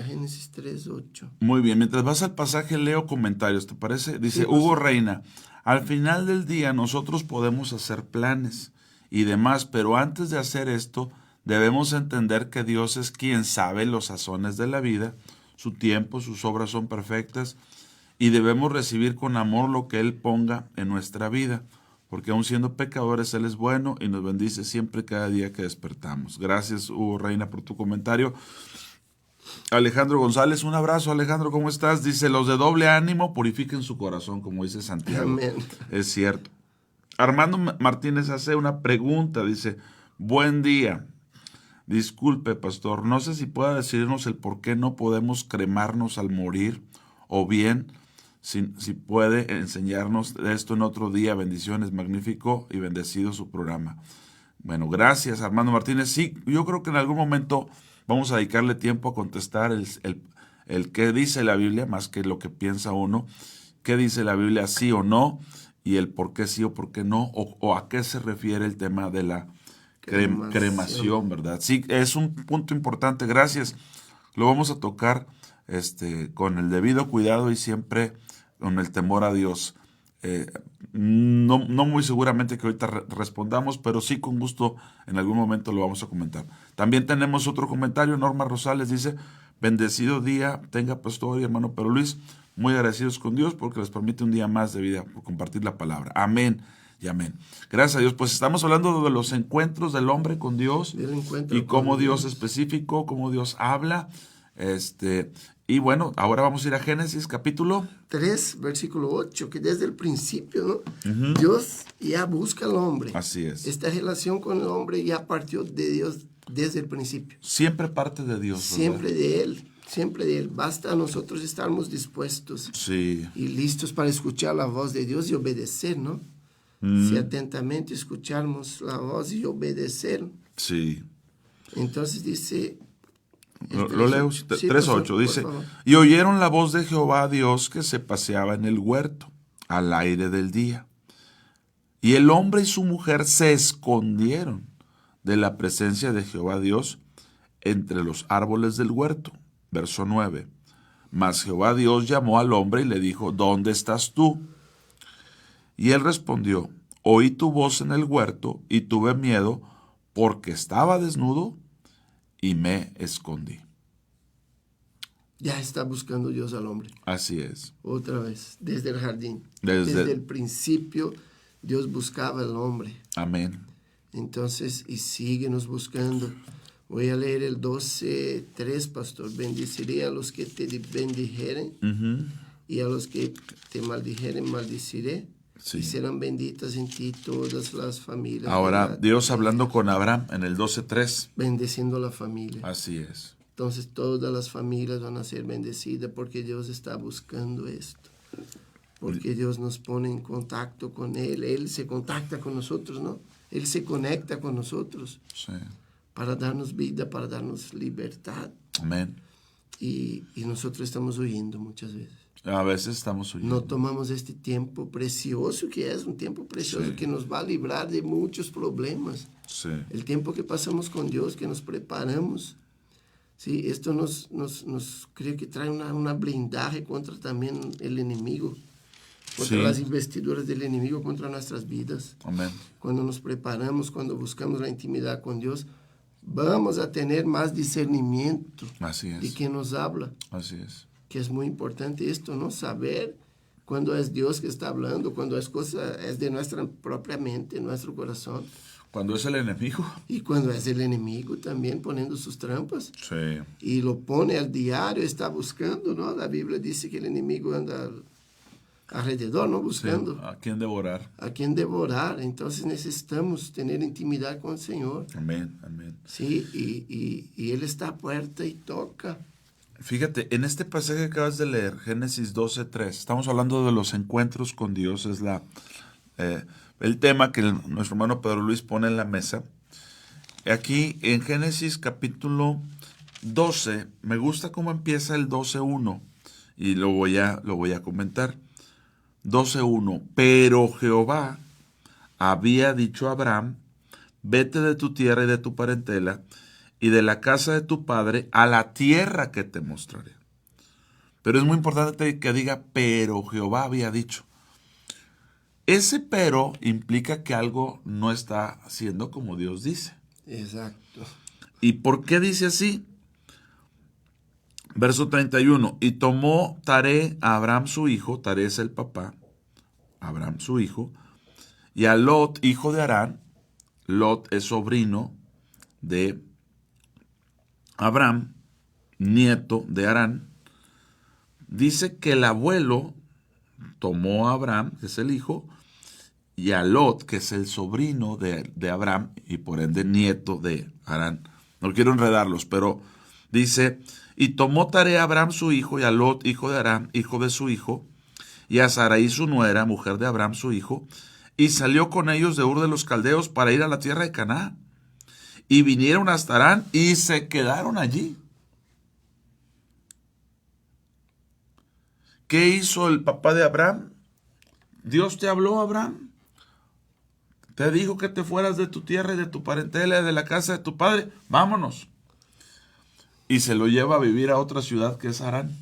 Génesis 3:8.
Muy bien, mientras vas al pasaje leo comentarios, ¿te parece? Dice Hugo Reina, al final del día nosotros podemos hacer planes y demás, pero antes de hacer esto debemos entender que Dios es quien sabe los sazones de la vida, su tiempo, sus obras son perfectas y debemos recibir con amor lo que Él ponga en nuestra vida, porque aun siendo pecadores Él es bueno y nos bendice siempre cada día que despertamos. Gracias Hugo Reina por tu comentario. Alejandro González, un abrazo. Alejandro, ¿cómo estás? Dice, los de doble ánimo purifiquen su corazón, como dice Santiago.
Amén.
Es cierto. Armando Martínez hace una pregunta, dice, buen día. Disculpe, pastor, no sé si pueda decirnos el por qué no podemos cremarnos al morir, o bien, si puede enseñarnos esto en otro día. Bendiciones, magnífico y bendecido su programa. Bueno, gracias, Armando Martínez. Sí, yo creo que en algún momento vamos a dedicarle tiempo a contestar el qué dice la Biblia, más que lo que piensa uno, qué dice la Biblia sí o no, y el por qué sí o por qué no, o a qué se refiere el tema de la cremación, ¿verdad? Sí, es un punto importante, gracias. Lo vamos a tocar con el debido cuidado y siempre con el temor a Dios. No muy seguramente que ahorita respondamos, pero sí con gusto en algún momento lo vamos a comentar. También tenemos otro comentario. Norma Rosales dice, bendecido día tenga pastor y hermano Pedro Luis, muy agradecidos con Dios porque les permite un día más de vida por compartir la palabra. Amén y amén. Gracias a Dios. Pues estamos hablando de los encuentros del hombre con Dios y cómo Dios es específico, cómo Dios habla. Y bueno, ahora vamos a ir a Génesis capítulo
3, versículo 8, que desde el principio, ¿no? Dios ya busca al hombre.
Así es.
Esta relación con el hombre ya partió de Dios desde el principio.
Siempre parte de Dios, ¿verdad?
Siempre de Él, siempre de Él. Basta a nosotros estarmos dispuestos y listos para escuchar la voz de Dios y obedecer, ¿no? Si atentamente escucharmos la voz y obedecer.
Sí.
Entonces dice...
Lo leo, 3:8 dice, y oyeron la voz de Jehová Dios que se paseaba en el huerto al aire del día. Y el hombre y su mujer se escondieron de la presencia de Jehová Dios entre los árboles del huerto. Verso 9. Mas Jehová Dios llamó al hombre y le dijo, ¿dónde estás tú? Y él respondió, oí tu voz en el huerto y tuve miedo porque estaba desnudo y me escondí.
Ya está buscando Dios al hombre.
Así es.
Otra vez, desde el jardín.
Desde
el principio, Dios buscaba al hombre.
Amén.
Entonces, y sigue nos buscando. Voy a leer el 12:3, pastor. Bendeciré a los que te bendijeren y a los que te maldijeren, maldiciré.
Sí.
Y serán benditas en ti todas las familias.
Ahora, Dios hablando con Abraham en el 12:3.
Bendeciendo a la familia.
Así es.
Entonces todas las familias van a ser bendecidas porque Dios está buscando esto. Porque Dios nos pone en contacto con Él. Él se contacta con nosotros, ¿no? Él se conecta con nosotros.
Sí.
Para darnos vida, para darnos libertad.
Amén.
Y nosotros estamos huyendo muchas veces.
A veces estamos huyendo.
No tomamos este tiempo precioso, que es un tiempo precioso, que nos va a librar de muchos problemas.
Sí.
El tiempo que pasamos con Dios, que nos preparamos. Sí, esto nos creo que trae una blindaje contra también el enemigo, contra las investiduras del enemigo, contra nuestras vidas.
Amén.
Cuando nos preparamos, cuando buscamos la intimidad con Dios, vamos a tener más discernimiento.
Así es.
De quien nos habla.
Así es.
Que es muy importante esto, ¿no? Saber cuando es Dios que está hablando, cuando es de nuestra propia mente, nuestro corazón.
Cuando es el enemigo.
Y cuando es el enemigo también poniendo sus trampas.
Sí.
Y lo pone al diario, está buscando, ¿no? La Biblia dice que el enemigo anda alrededor, ¿no? Buscando.
Sí, a quién devorar.
A quién devorar. Entonces necesitamos tener intimidad con el Señor.
Amén, amén.
Sí, y Él está a puerta y toca.
Fíjate, en este pasaje que acabas de leer, Génesis 12:3, estamos hablando de los encuentros con Dios, es el tema que nuestro hermano Pedro Luis pone en la mesa. Aquí en Génesis capítulo 12, me gusta cómo empieza el 12:1 y lo voy a comentar. 12:1, pero Jehová había dicho a Abraham, vete de tu tierra y de tu parentela y de la casa de tu padre a la tierra que te mostraré. Pero es muy importante que diga, pero Jehová había dicho. Ese pero implica que algo no está haciendo como Dios dice.
Exacto.
¿Y por qué dice así? Verso 31. Y tomó Taré a Abraham su hijo, Taré es el papá, Abraham su hijo, y a Lot, hijo de Harán. Lot es sobrino de Abraham, nieto de Harán. Dice que el abuelo tomó a Abraham, que es el hijo, y a Lot, que es el sobrino de Abraham, y por ende nieto de Harán. No quiero enredarlos, pero dice, y tomó Taré a Abraham su hijo, y a Lot, hijo de Harán, hijo de su hijo, y a Sarai su nuera, mujer de Abraham su hijo, y salió con ellos de Ur de los Caldeos para ir a la tierra de Canaán. Y vinieron hasta Harán y se quedaron allí. ¿Qué hizo el papá de Abraham? Dios te habló, Abraham. Te dijo que te fueras de tu tierra y de tu parentela y de la casa de tu padre. Vámonos. Y se lo lleva a vivir a otra ciudad que es Harán.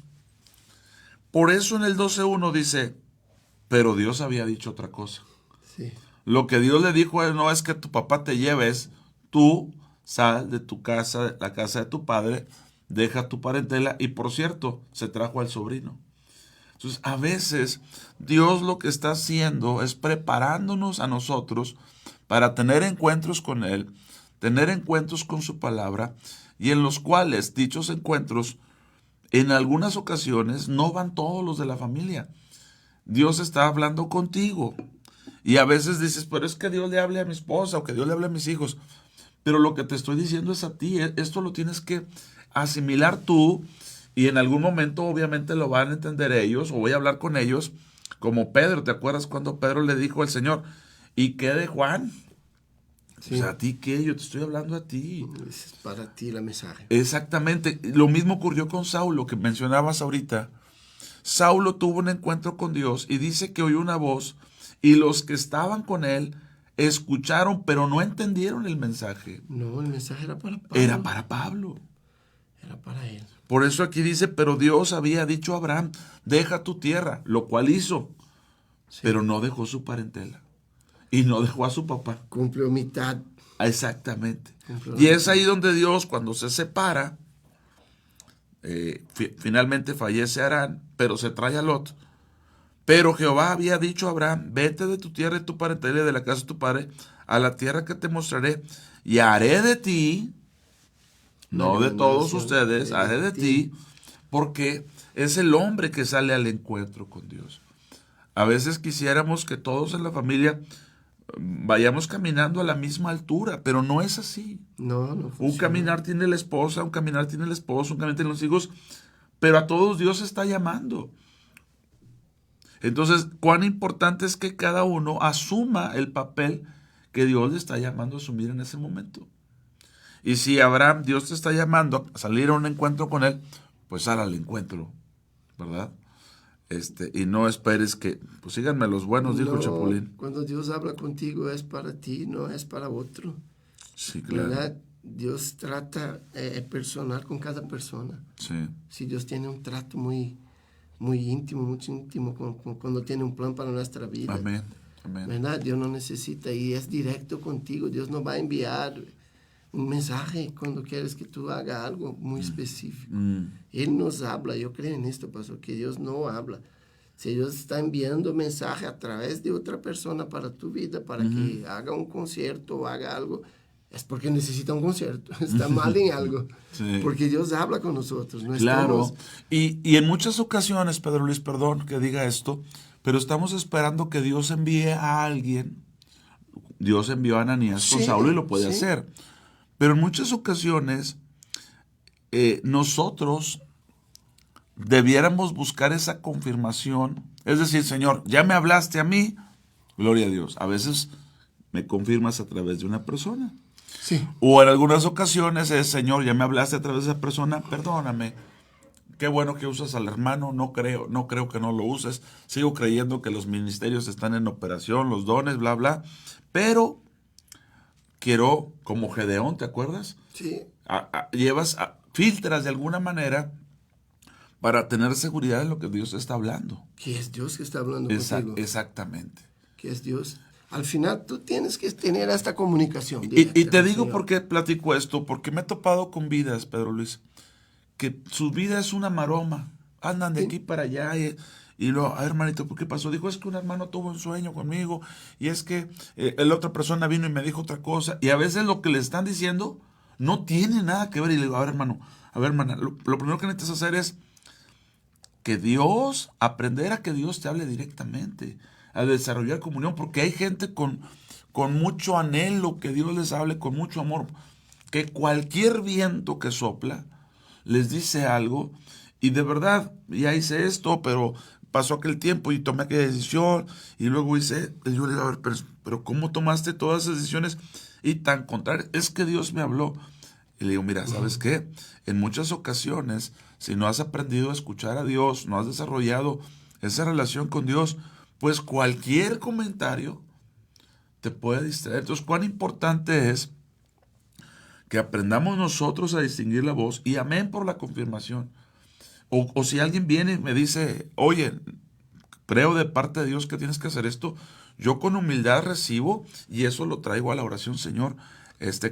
Por eso en el 12:1 dice, pero Dios había dicho otra cosa.
Sí.
Lo que Dios le dijo no es que tu papá te lleves, tú sal de tu casa, de la casa de tu padre, deja tu parentela y por cierto, se trajo al sobrino. Entonces, a veces Dios lo que está haciendo es preparándonos a nosotros para tener encuentros con Él, tener encuentros con su palabra y en los cuales dichos encuentros, en algunas ocasiones, no van todos los de la familia. Dios está hablando contigo. Y a veces dices, pero es que Dios le hable a mi esposa o que Dios le hable a mis hijos. Pero lo que te estoy diciendo es a ti. Esto lo tienes que asimilar tú y en algún momento obviamente lo van a entender ellos o voy a hablar con ellos como Pedro. ¿Te acuerdas cuando Pedro le dijo al Señor, ¿y qué de Juan? Sí. O sea, ¿a ti qué? Yo te estoy hablando a ti.
Es para ti la mensaje.
Exactamente. Lo mismo ocurrió con Saulo que mencionabas ahorita. Saulo tuvo un encuentro con Dios y dice que oyó una voz y los que estaban con él escucharon, pero no entendieron el mensaje.
No, el mensaje era para Pablo.
Era para Pablo.
Era para él.
Por eso aquí dice, pero Dios había dicho a Abraham, deja tu tierra, lo cual hizo, pero no dejó su parentela y no dejó a su papá.
Cumplió mitad.
Exactamente. Y es ahí donde Dios, cuando se separa, finalmente fallece Harán, pero se trae a Lot. Pero Jehová había dicho a Abraham, vete de tu tierra y tu parentela y de la casa de tu padre a la tierra que te mostraré y haré de ti, no de todos ustedes, haré de ti, porque es el hombre que sale al encuentro con Dios. A veces quisiéramos que todos en la familia vayamos caminando a la misma altura, pero no es así.
No funciona.
Un caminar tiene la esposa, un caminar tiene el esposo, un caminar tiene los hijos, pero a todos Dios está llamando. Entonces, cuán importante es que cada uno asuma el papel que Dios le está llamando a asumir en ese momento. Y si Abraham, Dios te está llamando a salir a un encuentro con él, pues sal al encuentro, ¿verdad? Y no esperes que, pues síganme los buenos, dijo Chapulín.
Cuando Dios habla contigo es para ti, no es para otro.
Sí, claro.
¿Verdad? Dios trata personal con cada persona.
Sí.
Si Dios tiene un trato muy íntimo, cuando tiene un plan para nuestra vida.
Amén. Amén.
¿Verdad? Dios no necesita y es directo contigo. Dios no va a enviar un mensaje cuando quieres que tú hagas algo muy específico. Él nos habla. Yo creo en esto, pastor, que Dios no habla. Si Dios está enviando mensaje a través de otra persona para tu vida, para que haga un concierto o haga algo, es porque necesita un concierto. Está mal en algo. Sí. Porque Dios habla con nosotros. No
claro.
Estamos...
Y en muchas ocasiones, Pedro Luis, perdón que diga esto, pero estamos esperando que Dios envíe a alguien. Dios envió a Ananías con Saulo y lo puede hacer. Pero en muchas ocasiones nosotros debiéramos buscar esa confirmación. Es decir, Señor, ya me hablaste a mí, gloria a Dios. A veces me confirmas a través de una persona.
Sí.
O en algunas ocasiones es, Señor, ya me hablaste a través de esa persona, perdóname. Qué bueno que usas al hermano, no creo que no lo uses. Sigo creyendo que los ministerios están en operación, los dones, bla, bla. Pero quiero, como Gedeón, ¿te acuerdas?
Sí.
Filtras de alguna manera para tener seguridad de lo que Dios está hablando.
Que es Dios que está hablando contigo.
Exactamente.
Que es Dios. Al final tú tienes que tener esta comunicación.
Y te digo por qué platico esto, porque me he topado con vidas, Pedro Luis, que su vida es una maroma. Andan de aquí para allá y luego, hermanito, ¿por qué pasó? Dijo, es que un hermano tuvo un sueño conmigo y es que la otra persona vino y me dijo otra cosa. Y a veces lo que le están diciendo no tiene nada que ver. Y le digo, a ver, hermana, lo primero que necesitas hacer es aprender a que Dios te hable directamente, a desarrollar comunión, porque hay gente con mucho anhelo que Dios les hable, con mucho amor, que cualquier viento que sopla les dice algo, y de verdad, ya hice esto, pero pasó aquel tiempo y tomé aquella decisión, y luego hice, y yo le digo, a ver, pero ¿cómo tomaste todas esas decisiones? Y tan contrario, es que Dios me habló. Y le digo, mira, ¿sabes qué? En muchas ocasiones, si no has aprendido a escuchar a Dios, no has desarrollado esa relación con Dios, pues cualquier comentario te puede distraer. Entonces, cuán importante es que aprendamos nosotros a distinguir la voz, y amén por la confirmación. O si alguien viene y me dice, oye, creo de parte de Dios que tienes que hacer esto, yo con humildad recibo y eso lo traigo a la oración. Señor,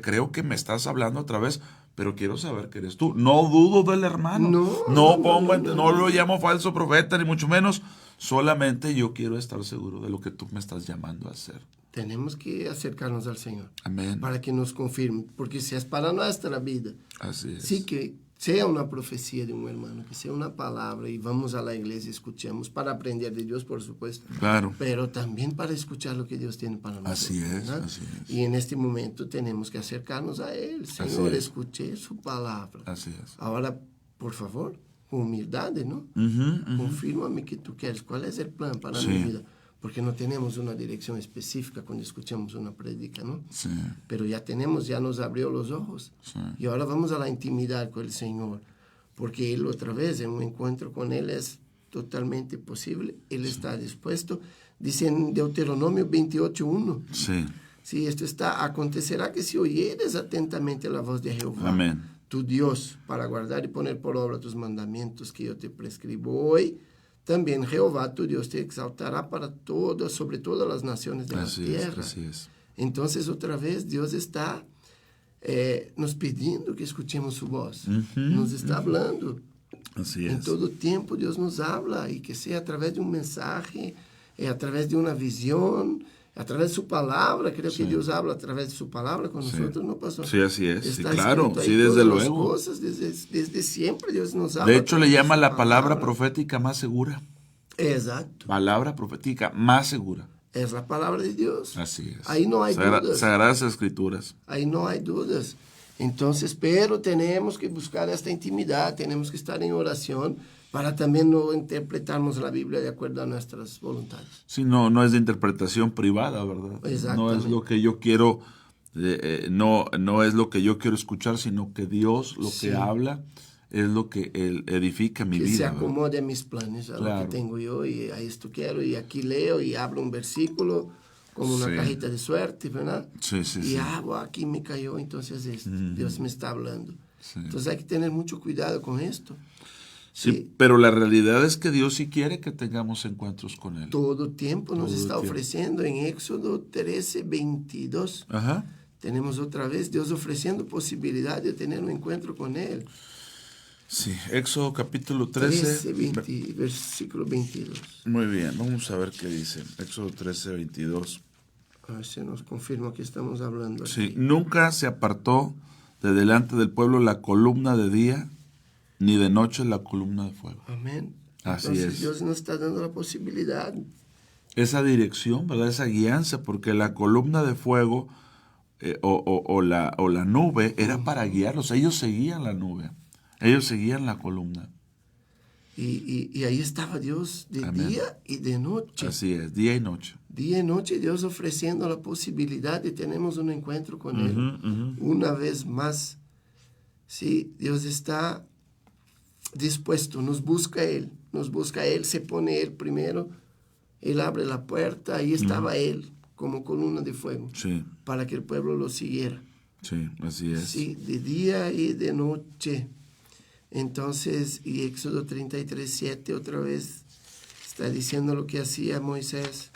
creo que me estás hablando otra vez, pero quiero saber que eres tú. No dudo del hermano. No lo llamo falso profeta, ni mucho menos. Solamente yo quiero estar seguro de lo que tú me estás llamando a hacer.
Tenemos que acercarnos al Señor.
Amén.
Para que nos confirme. Porque si es para nuestra vida.
Así es.
Sí, que sea una profecía de un hermano, que sea una palabra, y vamos a la iglesia y escuchemos para aprender de Dios, por supuesto.
Claro.
Pero también para escuchar lo que Dios tiene para nosotros.
Así es,
¿verdad?
así es.
Y en este momento tenemos que acercarnos a Él. Señor, escuché su palabra.
Así es.
Ahora, por favor, con humildad, ¿no? Confírmame que tú quieres. ¿Cuál es el plan para mi vida? Porque no tenemos una dirección específica cuando escuchamos una prédica, ¿no?
Sí.
Pero ya nos abrió los ojos.
Sí.
Y ahora vamos a la intimidad con el Señor. Porque Él otra vez, en un encuentro con Él es totalmente posible. Él está dispuesto. Dice en Deuteronomio 28:1.
Sí.
Sí, esto está, acontecerá que si oyeres atentamente la voz de Jehová,
Amén.
tu Dios, para guardar y poner por obra tus mandamientos que yo te prescribo hoy, también Jehová tu Dios te exaltará sobre todas las naciones de la tierra.
Así es.
Entonces, otra vez, Dios está nos pidiendo que escuchemos su voz. Nos está hablando.
Así es.
En todo tiempo Dios nos habla, y que sea a través de un mensaje, a través de una visión, a través de su palabra. Creo que Dios habla a través de su palabra con nosotros, ¿no, pastor?
Sí, así es.
Está
sí, claro, sí, desde
todas
luego.
Las cosas, desde siempre Dios nos habla.
De hecho, le llama la palabra profética más segura.
Exacto.
Palabra profética más segura.
Es la palabra de Dios.
Así es.
Ahí no hay dudas.
Sagradas Escrituras.
Ahí no hay dudas. Entonces, pero tenemos que buscar esta intimidad, tenemos que estar en oración para también no interpretarnos la Biblia de acuerdo a nuestras voluntades.
Sí, no es de interpretación privada, ¿verdad? No es lo que yo quiero, no es lo que yo quiero escuchar, sino que Dios lo que habla es lo que Él edifica mi vida.
Que se acomode a mis planes, a lo que tengo yo, y a esto quiero, y aquí leo y hablo un versículo como una cajita de suerte, ¿verdad? Y aquí me cayó, entonces Dios me está hablando. Entonces hay que tener mucho cuidado con esto.
Sí, pero la realidad es que Dios sí quiere que tengamos encuentros con Él.
Todo tiempo nos está ofreciendo. En Éxodo 13, 22. Tenemos otra vez Dios ofreciendo posibilidad de tener un encuentro con Él.
Sí, Éxodo capítulo 13,
versículo 22.
Muy bien, vamos a ver qué dice. Éxodo 13, 22.
A ver si nos confirma que estamos hablando aquí.
Sí, nunca se apartó de delante del pueblo la columna de día, ni de noche la columna de fuego.
Amén.
Así
Entonces,
es.
Dios nos está dando la posibilidad.
Esa dirección, ¿verdad? Esa guianza, porque la columna de fuego o la nube era para guiarlos. Ellos seguían la nube. Ellos seguían la columna.
Y ahí estaba Dios de día y de noche.
Así es, día y noche.
Día y noche Dios ofreciendo la posibilidad de tener un encuentro con Él. Una vez más. Sí, Dios está dispuesto, nos busca Él, se pone Él primero, Él abre la puerta, ahí estaba Él como columna de fuego para que el pueblo lo siguiera.
Sí, así es.
Sí, de día y de noche. Entonces, y Éxodo 33, 7 otra vez está diciendo lo que hacía Moisés.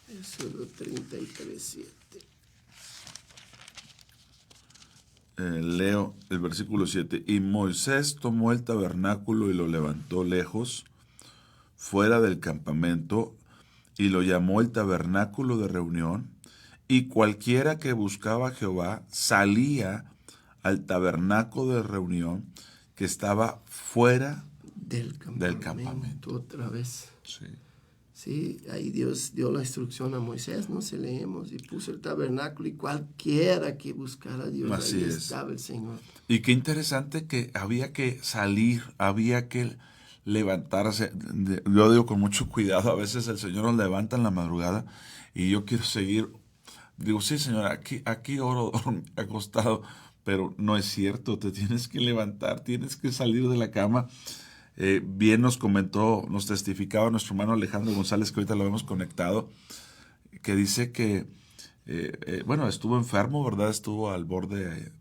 Éxodo 33, 7.
Leo el versículo 7. Y Moisés tomó el tabernáculo y lo levantó lejos, fuera del campamento, y lo llamó el tabernáculo de reunión. Y cualquiera que buscaba a Jehová salía al tabernáculo de reunión que estaba fuera del campamento.
Otra vez.
Sí.
Sí, ahí Dios dio la instrucción a Moisés, ¿no? Se leemos, y puso el tabernáculo, y cualquiera que buscara a Dios,
así
ahí
es.
estaba el Señor.
Y qué interesante que había que salir, había que levantarse. Yo digo con mucho cuidado, a veces el Señor nos levanta en la madrugada y yo quiero seguir. Digo, sí, Señor, aquí oro acostado, pero no es cierto, te tienes que levantar, tienes que salir de la cama. Bien nos comentó, nos testificaba nuestro hermano Alejandro González, que ahorita lo hemos conectado, que dice que, estuvo enfermo, ¿verdad? Estuvo al borde de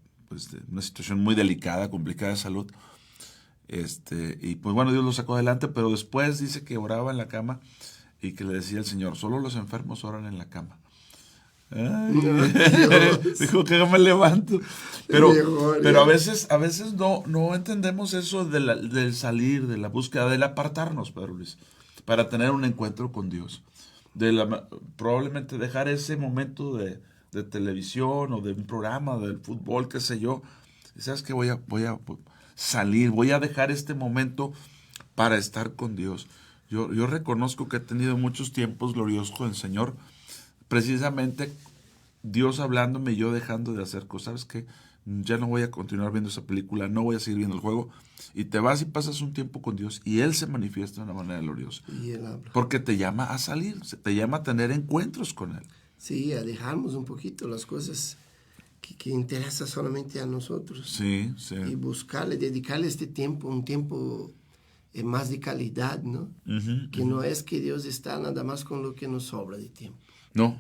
una situación muy delicada, complicada de salud. Y pues bueno, Dios lo sacó adelante, pero después dice que oraba en la cama y que le decía al Señor, solo los enfermos oran en la cama. Dijo que me levanto. Pero a veces no entendemos eso del salir, de la búsqueda, del apartarnos, Pedro Luis, para tener un encuentro con Dios. Probablemente dejar ese momento de televisión o de un programa del fútbol, qué sé yo. ¿Sabes qué? Voy a salir, voy a dejar este momento para estar con Dios. Yo reconozco que he tenido muchos tiempos gloriosos con el Señor, precisamente Dios hablándome y yo dejando de hacer cosas. ¿Sabes qué? Ya no voy a continuar viendo esa película, no voy a seguir viendo el juego. Y te vas y pasas un tiempo con Dios y Él se manifiesta de una manera gloriosa.
Y Él habla.
Porque te llama a salir, te llama a tener encuentros con Él.
Sí, a dejarnos un poquito las cosas que interesan solamente a nosotros.
Sí, sí.
Y buscarle, dedicarle este tiempo, un tiempo más de calidad, ¿no? Que no es que Dios está nada más con lo que nos sobra de tiempo.
No,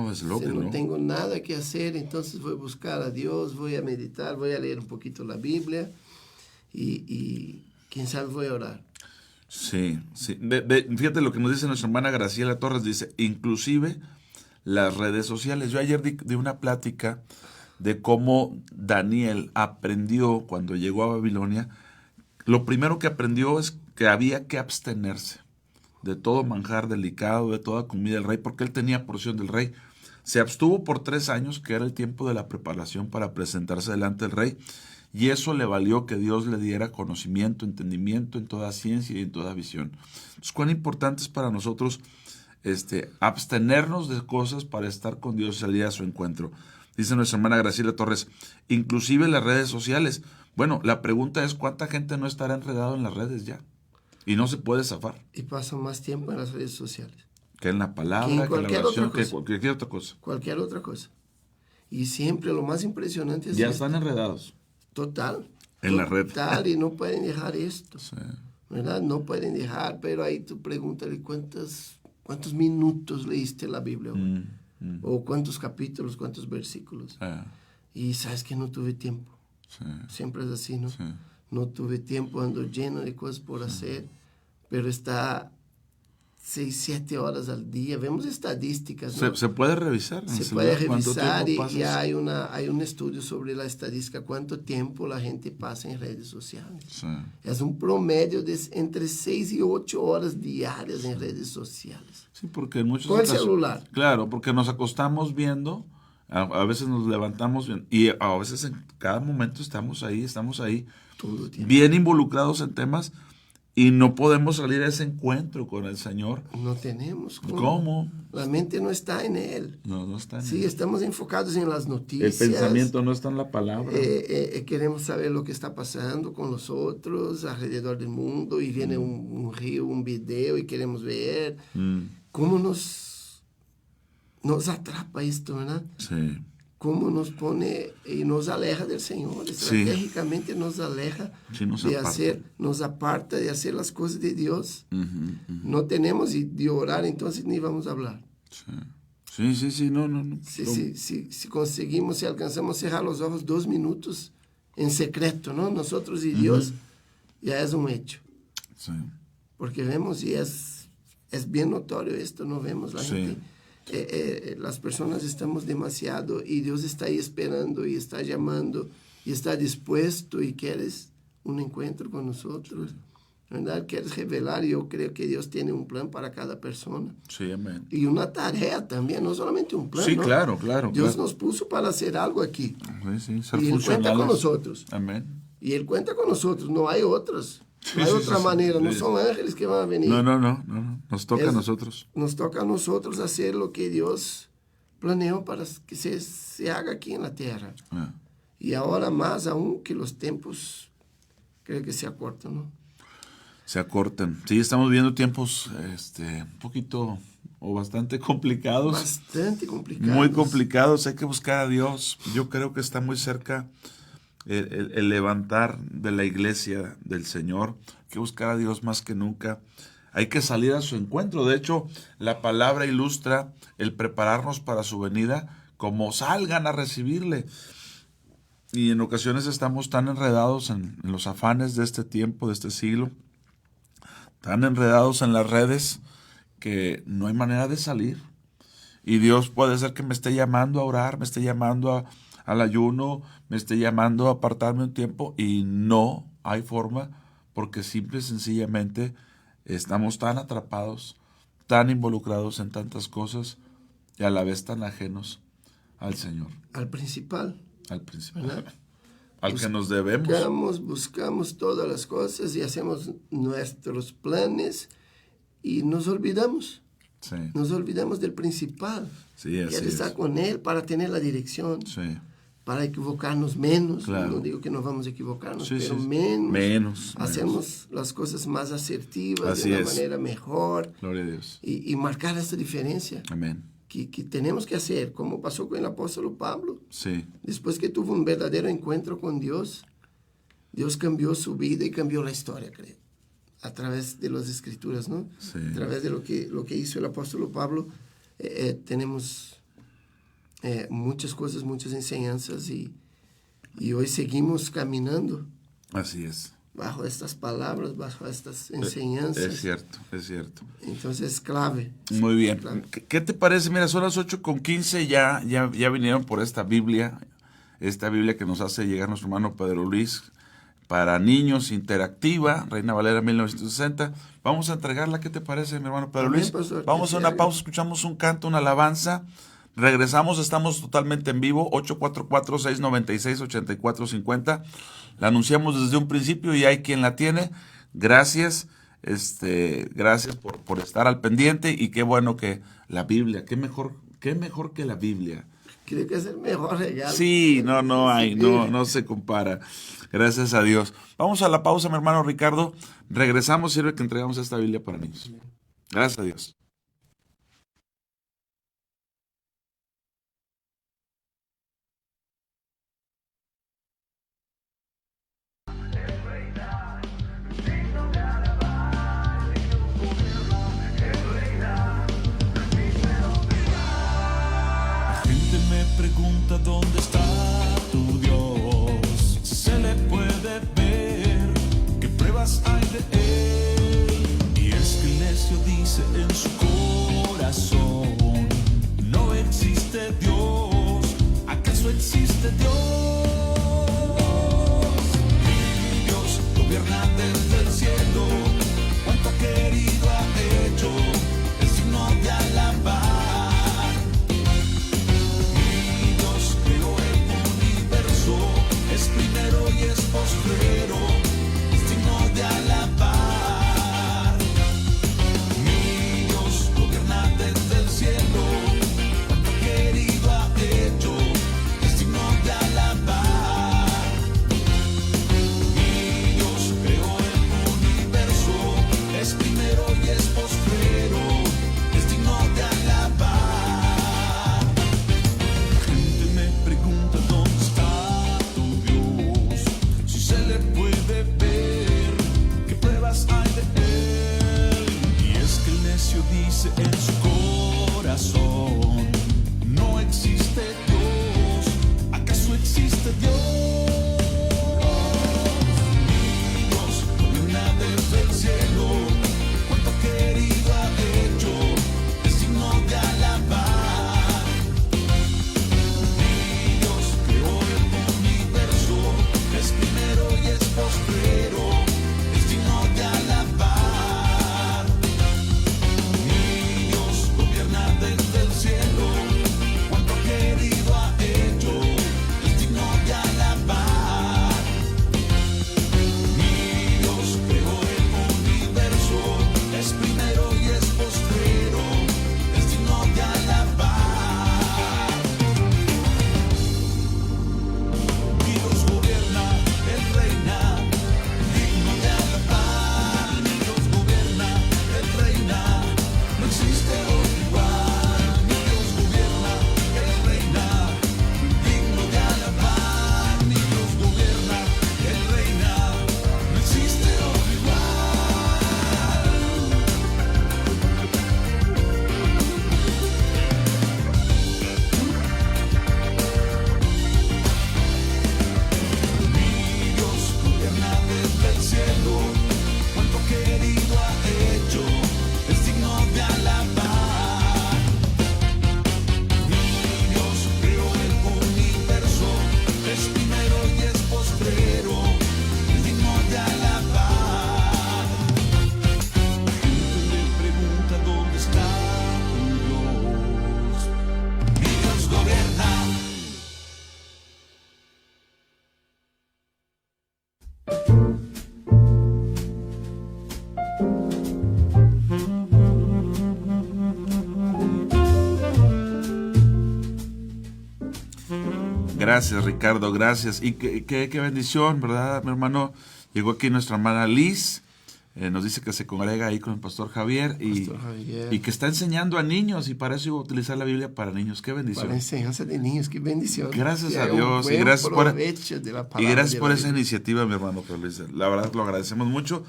desde luego
Si
que
no
no.
tengo nada que hacer, entonces voy a buscar a Dios, voy a meditar, voy a leer un poquito la Biblia y quién sabe voy a orar.
Sí. Fíjate lo que nos dice nuestra hermana Graciela Torres, dice, inclusive las redes sociales. Yo ayer di una plática de cómo Daniel aprendió cuando llegó a Babilonia. Lo primero que aprendió es que había que abstenerse de todo manjar delicado, de toda comida del rey, porque él tenía porción del rey. Se abstuvo por 3 años, que era el tiempo de la preparación para presentarse delante del rey, y eso le valió que Dios le diera conocimiento, entendimiento en toda ciencia y en toda visión. Entonces, cuán importante es para nosotros abstenernos de cosas para estar con Dios y salir a su encuentro. Dice nuestra hermana Graciela Torres, inclusive las redes sociales. Bueno, la pregunta es, ¿cuánta gente no estará enredado en las redes ya? Y no se puede zafar.
Y paso más tiempo en las redes sociales.
Que en la palabra, que en la oración, que cualquier otra cosa.
Cualquier otra cosa. Y siempre lo más impresionante es
ya están enredados.
Total.
En la red.
Total, y no pueden dejar esto.
Sí.
¿Verdad? No pueden dejar, pero ahí tú pregúntale cuántos minutos leíste la Biblia hoy. O cuántos capítulos, cuántos versículos. Y sabes que no tuve tiempo.
Sí.
Siempre es así, ¿no?
Sí.
No tuve tiempo, ando lleno de cosas por hacer, pero está 6, 7 horas al día. Vemos estadísticas, ¿no?
Se puede revisar.
Se puede revisar y hay un estudio sobre la estadística, cuánto tiempo la gente pasa en redes sociales.
Sí.
Es un promedio de entre 6 y 8 horas diarias en redes sociales.
Sí, porque en muchos
con el celular.
Claro, porque nos acostamos viendo, a veces nos levantamos viendo, y a veces en cada momento estamos ahí, bien involucrados en temas, y no podemos salir a ese encuentro con el Señor.
No tenemos
cómo.
La mente no está en Él.
No está en Él.
Sí, estamos enfocados en las noticias.
El pensamiento no está en la palabra.
Queremos saber lo que está pasando con los otros alrededor del mundo, y viene un río, un video, y queremos ver. ¿Cómo nos atrapa esto, verdad?
Sí.
Cómo nos pone y nos aleja del Señor. Estratégicamente nos aleja nos aparta de hacer las cosas de Dios. No tenemos de orar, entonces ni vamos a hablar.
Sí, no.
Si conseguimos, si alcanzamos a cerrar los ojos 2 minutos en secreto, ¿no? Nosotros y Dios, ya es un hecho.
Sí.
Porque vemos, y es bien notorio esto, no vemos la gente. Las personas estamos demasiado, y Dios está ahí esperando y está llamando y está dispuesto, y quieres un encuentro con nosotros, ¿verdad? Quieres revelar. Yo creo que Dios tiene un plan para cada persona.
Sí, amén.
Y una tarea también, no solamente un plan.
Sí,
¿no?
claro.
Dios nos puso para hacer algo aquí.
Sí, ser
y Él cuenta con nosotros.
Amén.
Y Él cuenta con nosotros, no hay otras. No hay otra manera, no son ángeles que van a venir.
No. Nos toca a nosotros.
Nos toca a nosotros hacer lo que Dios planeó para que se haga aquí en la tierra. Y ahora más aún, que los tiempos creo que se acortan, ¿no?
Se acortan. Sí, estamos viendo tiempos un poquito o bastante complicados.
Bastante complicados.
Muy complicados. Hay que buscar a Dios. Yo creo que está muy cerca el levantar de la iglesia del Señor. Hay que buscar a Dios más que nunca. Hay que salir a su encuentro. De hecho, la palabra ilustra el prepararnos para su venida, como salgan a recibirle. Y en ocasiones estamos tan enredados en los afanes de este tiempo, de este siglo, tan enredados en las redes, que no hay manera de salir. Y Dios puede ser que me esté llamando a orar, me esté llamando al ayuno, me esté llamando a apartarme un tiempo, y no hay forma, porque simple y sencillamente estamos tan atrapados, tan involucrados en tantas cosas, y a la vez tan ajenos al Señor.
Al principal. ¿Verdad?
Al que nos debemos.
Buscamos todas las cosas y hacemos nuestros planes, y nos olvidamos.
Sí.
Nos olvidamos del principal.
Sí, así
es estar con Él para tener la dirección.
Sí.
Para equivocarnos menos.
Claro.
No digo que no vamos a equivocarnos,
sí,
pero
sí.
menos. Hacemos las cosas más asertivas,
así
de una manera mejor.
Gloria a Dios.
Y marcar esta diferencia.
Amén.
Que tenemos que hacer, como pasó con el apóstol Pablo.
Sí.
Después que tuvo un verdadero encuentro con Dios, Dios cambió su vida y cambió la historia, creo, a través de las escrituras, ¿no?
Sí.
A través de lo que hizo el apóstol Pablo, tenemos muchas cosas, muchas enseñanzas y hoy seguimos caminando.
Así es.
Bajo estas palabras, bajo estas enseñanzas.
Es cierto, es cierto.
Entonces es clave.
Muy bien.
Clave.
¿Qué te parece? Mira, son las 8:15, ya vinieron por esta Biblia que nos hace llegar nuestro hermano Pedro Luis, para niños, interactiva, Reina Valera 1960. Vamos a entregarla, ¿qué te parece, mi hermano Pedro Luis? Vamos a una pausa, escuchamos un canto, una alabanza. Regresamos, estamos totalmente en vivo, 844-696-8450. La anunciamos desde un principio y hay quien la tiene. Gracias, gracias por estar al pendiente y qué bueno que la Biblia, qué mejor que la Biblia.
Creo que es el mejor regalo.
Sí, no se compara. Gracias a Dios. Vamos a la pausa, mi hermano Ricardo. Regresamos, sirve que entregamos esta Biblia para niños. Gracias a Dios.
Pregunta dónde está tu Dios, si se le puede ver, qué pruebas hay de él. Y es que el necio dice en su corazón, no existe Dios, ¿acaso existe Dios? Mi Dios gobierna desde el cielo, cuánto querido ha hecho, es digno de alabar. Es primero y es postrero, es digno de alabar. Mi Dios gobierna desde el cielo, cuánto querido ha hecho, es digno de alabar. Mi Dios creó el universo, es primero y es postrero, es digno de alabar. La gente me pregunta dónde está puede ver qué pruebas hay de él. Y es que el necio dice en su corazón, no existe Dios, ¿acaso existe Dios? Mi Dios gobierna desde el cielo, cuánto querido ha hecho, es digno de alabar. Mi Dios creó el universo, es primero y es postrero, es digno de alabar. Mi Dios gobierna desde el cielo, cuánto querido ha hecho, es digno de alabar. Mi Dios creó el universo, es primero y es postrero, es digno de alabar. Mi Dios gobierna, Él reina, digno de alabar. Mi Dios gobierna, Él reina, no existe otro igual. Mi Dios gobierna, Él reina, digno de alabar. Mi Dios gobierna, Él reina, no existe otro igual. Mi Dios gobierna desde el cielo, cuánto querido ha hecho, es digno de alabar. Mi Dios creó el universo, es primero y es postrero, es digno de alabar. La gente me pregunta dónde está tu Dios. Mi Dios gobierna.
Gracias, Ricardo, gracias. Y qué bendición, ¿verdad, mi hermano? Llegó aquí nuestra hermana Liz, nos dice que se congrega ahí con el pastor Javier, y que está enseñando a niños, y para eso iba a utilizar la Biblia para niños. Qué bendición.
Para enseñanza de niños, qué bendición.
Gracias a
Que
Dios,
hay
y
un
gracias
buen provecho de la palabra
por
de
esa
la Biblia.
iniciativa, mi hermano Pedro Luis. La verdad lo agradecemos mucho.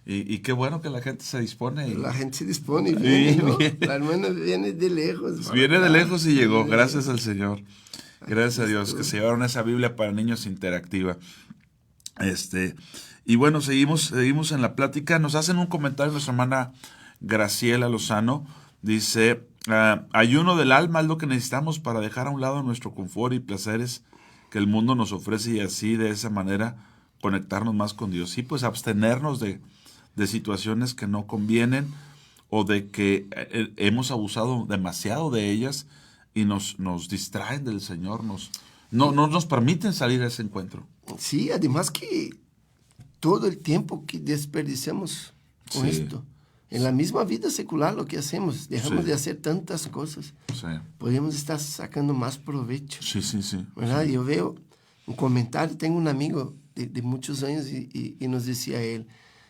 Y qué bueno que la gente se dispone.
La gente se dispone y viene, ¿no? La hermana viene de lejos.
Viene de lejos y llegó, gracias al Señor. Gracias a Dios que se llevaron esa Biblia para niños interactiva. Y bueno, seguimos en la plática. Nos hacen un comentario nuestra hermana Graciela Lozano. Dice, ayuno del alma es lo que necesitamos para dejar a un lado nuestro confort y placeres que el mundo nos ofrece y así de esa manera conectarnos más con Dios. Sí, pues abstenernos de situaciones que no convienen o de que hemos abusado demasiado de ellas y nos distraen del Señor, no nos permiten salir a ese encuentro.
Sí, además que todo el tiempo que desperdiciamos con esto, en la misma vida secular lo que hacemos, dejamos de hacer tantas cosas, podríamos estar sacando más provecho.
Sí.
¿Verdad? Yo veo un comentario, tengo un amigo de muchos años y nos decía él,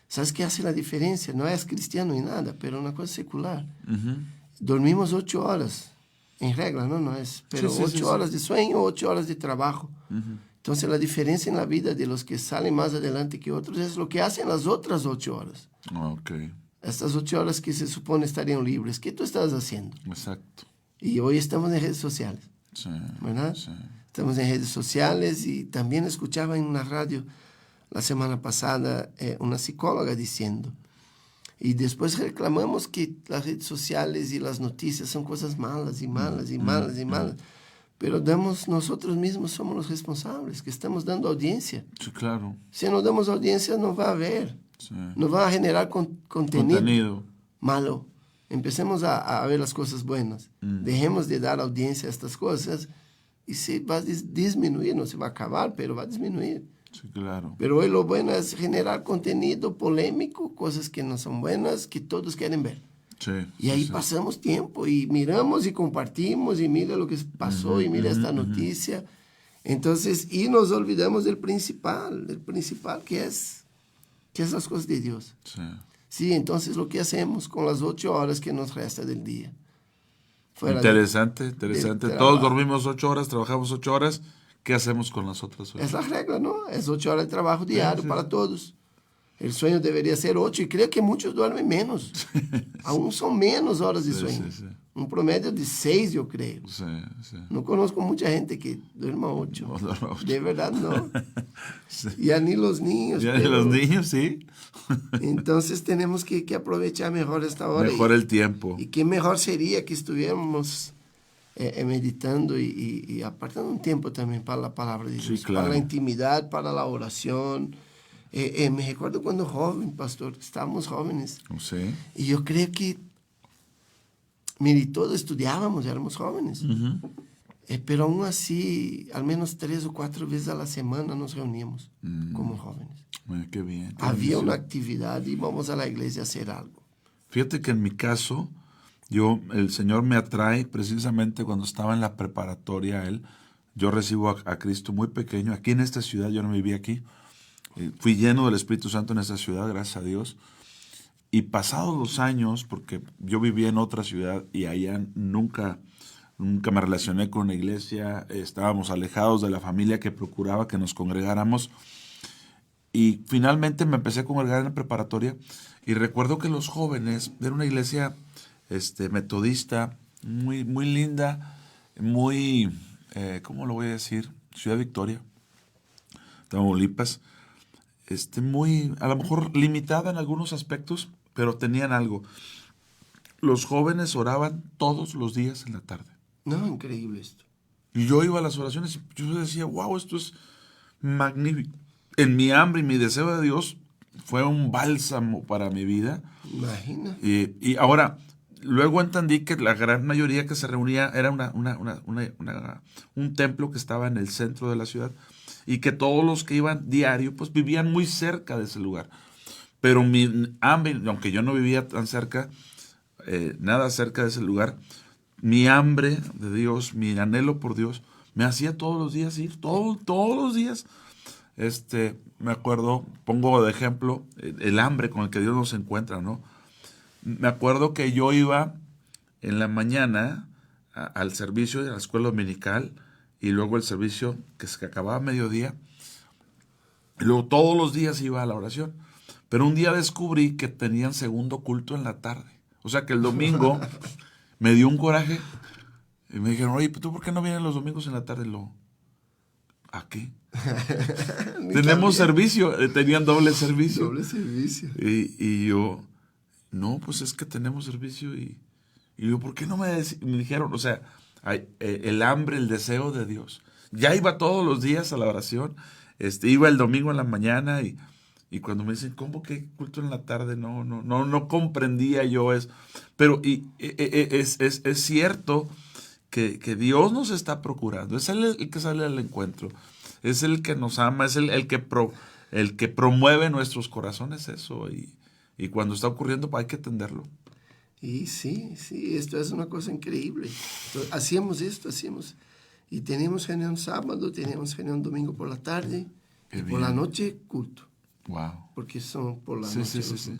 ¿sabes qué hace la diferencia? No es cristiano ni nada, pero una cosa secular. Dormimos 8 horas, en regla, no es, pero 8 horas de sueño, 8 horas de trabajo. Entonces la diferencia en la vida de los que salen más adelante que otros es lo que hacen las otras 8 horas. Estas 8 horas que se supone estarían libres, ¿qué tú estás haciendo?
Exacto.
Y hoy estamos en redes sociales, ¿verdad?
Sí.
Estamos en redes sociales y también escuchaba en una radio la semana pasada una psicóloga diciendo, y después reclamamos que las redes sociales y las noticias son cosas malas y malas y malas y malas, pero nosotros mismos somos los responsables, que estamos dando audiencia.
Sí, claro.
Si no damos audiencia no va a haber, no va a generar contenido malo. Empecemos a ver las cosas buenas, dejemos de dar audiencia a estas cosas y se va a disminuir, no se va a acabar, pero va a disminuir.
Sí, claro.
Pero hoy lo bueno es generar contenido polémico, cosas que no son buenas, que todos quieren ver. Y ahí pasamos tiempo y miramos y compartimos y mira lo que pasó y mira esta noticia. Entonces, y nos olvidamos del principal que es las cosas de Dios. Sí, entonces lo que hacemos con las 8 horas que nos resta del día.
Interesante. Todos dormimos 8 horas, trabajamos 8 horas. ¿Qué hacemos con las otras 8?
Es la regla, ¿no? Es 8 horas de trabajo diario para todos. El sueño debería ser 8 y creo que muchos duermen menos. Aún son menos horas de sueño. Un promedio de 6, yo creo. No conozco mucha gente que duerma 8. De verdad, no. Ya ni los niños.
Ya ni los niños, sí.
Entonces tenemos que aprovechar mejor esta hora.
Mejor el tiempo.
Y qué mejor sería que estuviéramos meditando y apartando un tiempo también para la palabra de Dios.
Sí, claro.
Para la intimidad, para la oración. Me recuerdo cuando joven, pastor, estábamos jóvenes. Y yo creo que, mire, todos estudiábamos, éramos jóvenes. Pero aún así, al menos 3 o 4 veces a la semana nos reuníamos como jóvenes.
Qué bien.
Había una actividad, íbamos a la iglesia a hacer algo.
Fíjate que en mi caso, el Señor me atrae precisamente cuando estaba en la preparatoria. Yo recibo a Cristo muy pequeño, aquí en esta ciudad, yo no vivía aquí. Fui lleno del Espíritu Santo en esta ciudad, gracias a Dios. Y pasados los años, porque yo vivía en otra ciudad y allá nunca me relacioné con una iglesia, estábamos alejados de la familia que procuraba que nos congregáramos. Y finalmente me empecé a congregar en la preparatoria y recuerdo que los jóvenes, era una iglesia metodista, muy, muy linda, muy, ¿cómo lo voy a decir? Ciudad Victoria, Tamaulipas. Muy, a lo mejor limitada en algunos aspectos, pero tenían algo. Los jóvenes oraban todos los días en la tarde.
No, increíble esto.
Y yo iba a las oraciones y yo decía, wow, esto es magnífico. En mi hambre y mi deseo de Dios fue un bálsamo para mi vida.
Imagina.
Y ahora, luego entendí que la gran mayoría que se reunía era un templo que estaba en el centro de la ciudad y que todos los que iban diario pues vivían muy cerca de ese lugar. Pero mi hambre, aunque yo no vivía tan cerca, nada cerca de ese lugar, mi hambre de Dios, mi anhelo por Dios, me hacía todos los días ir, todos los días. Me acuerdo, pongo de ejemplo el hambre con el que Dios nos encuentra, ¿no? Me acuerdo que yo iba en la mañana al servicio de la escuela dominical y luego el servicio que se acababa a mediodía. Y luego todos los días iba a la oración. Pero un día descubrí que tenían segundo culto en la tarde. O sea que el domingo me dio un coraje. Y me dijeron, oye, ¿tú por qué no vienes los domingos en la tarde? ¿A qué? Tenemos servicio. Tenían doble servicio.
Doble servicio.
Y yo, no, pues es que tenemos servicio. Y yo, ¿por qué no me dijeron? O sea, el hambre, el deseo de Dios. Ya iba todos los días a la oración. Iba el domingo en la mañana y cuando me dicen, ¿cómo que culto en la tarde? No comprendía yo eso. Pero es cierto que Dios nos está procurando. Es Él el que sale al encuentro. Es el que nos ama, es el que promueve nuestros corazones eso. Y cuando está ocurriendo, pues hay que atenderlo.
Y sí, esto es una cosa increíble. Hacíamos esto. Y tenemos reunión sábado, tenemos reunión domingo por la tarde. Y por la noche, culto.
Wow.
Porque son por la noche. Sí.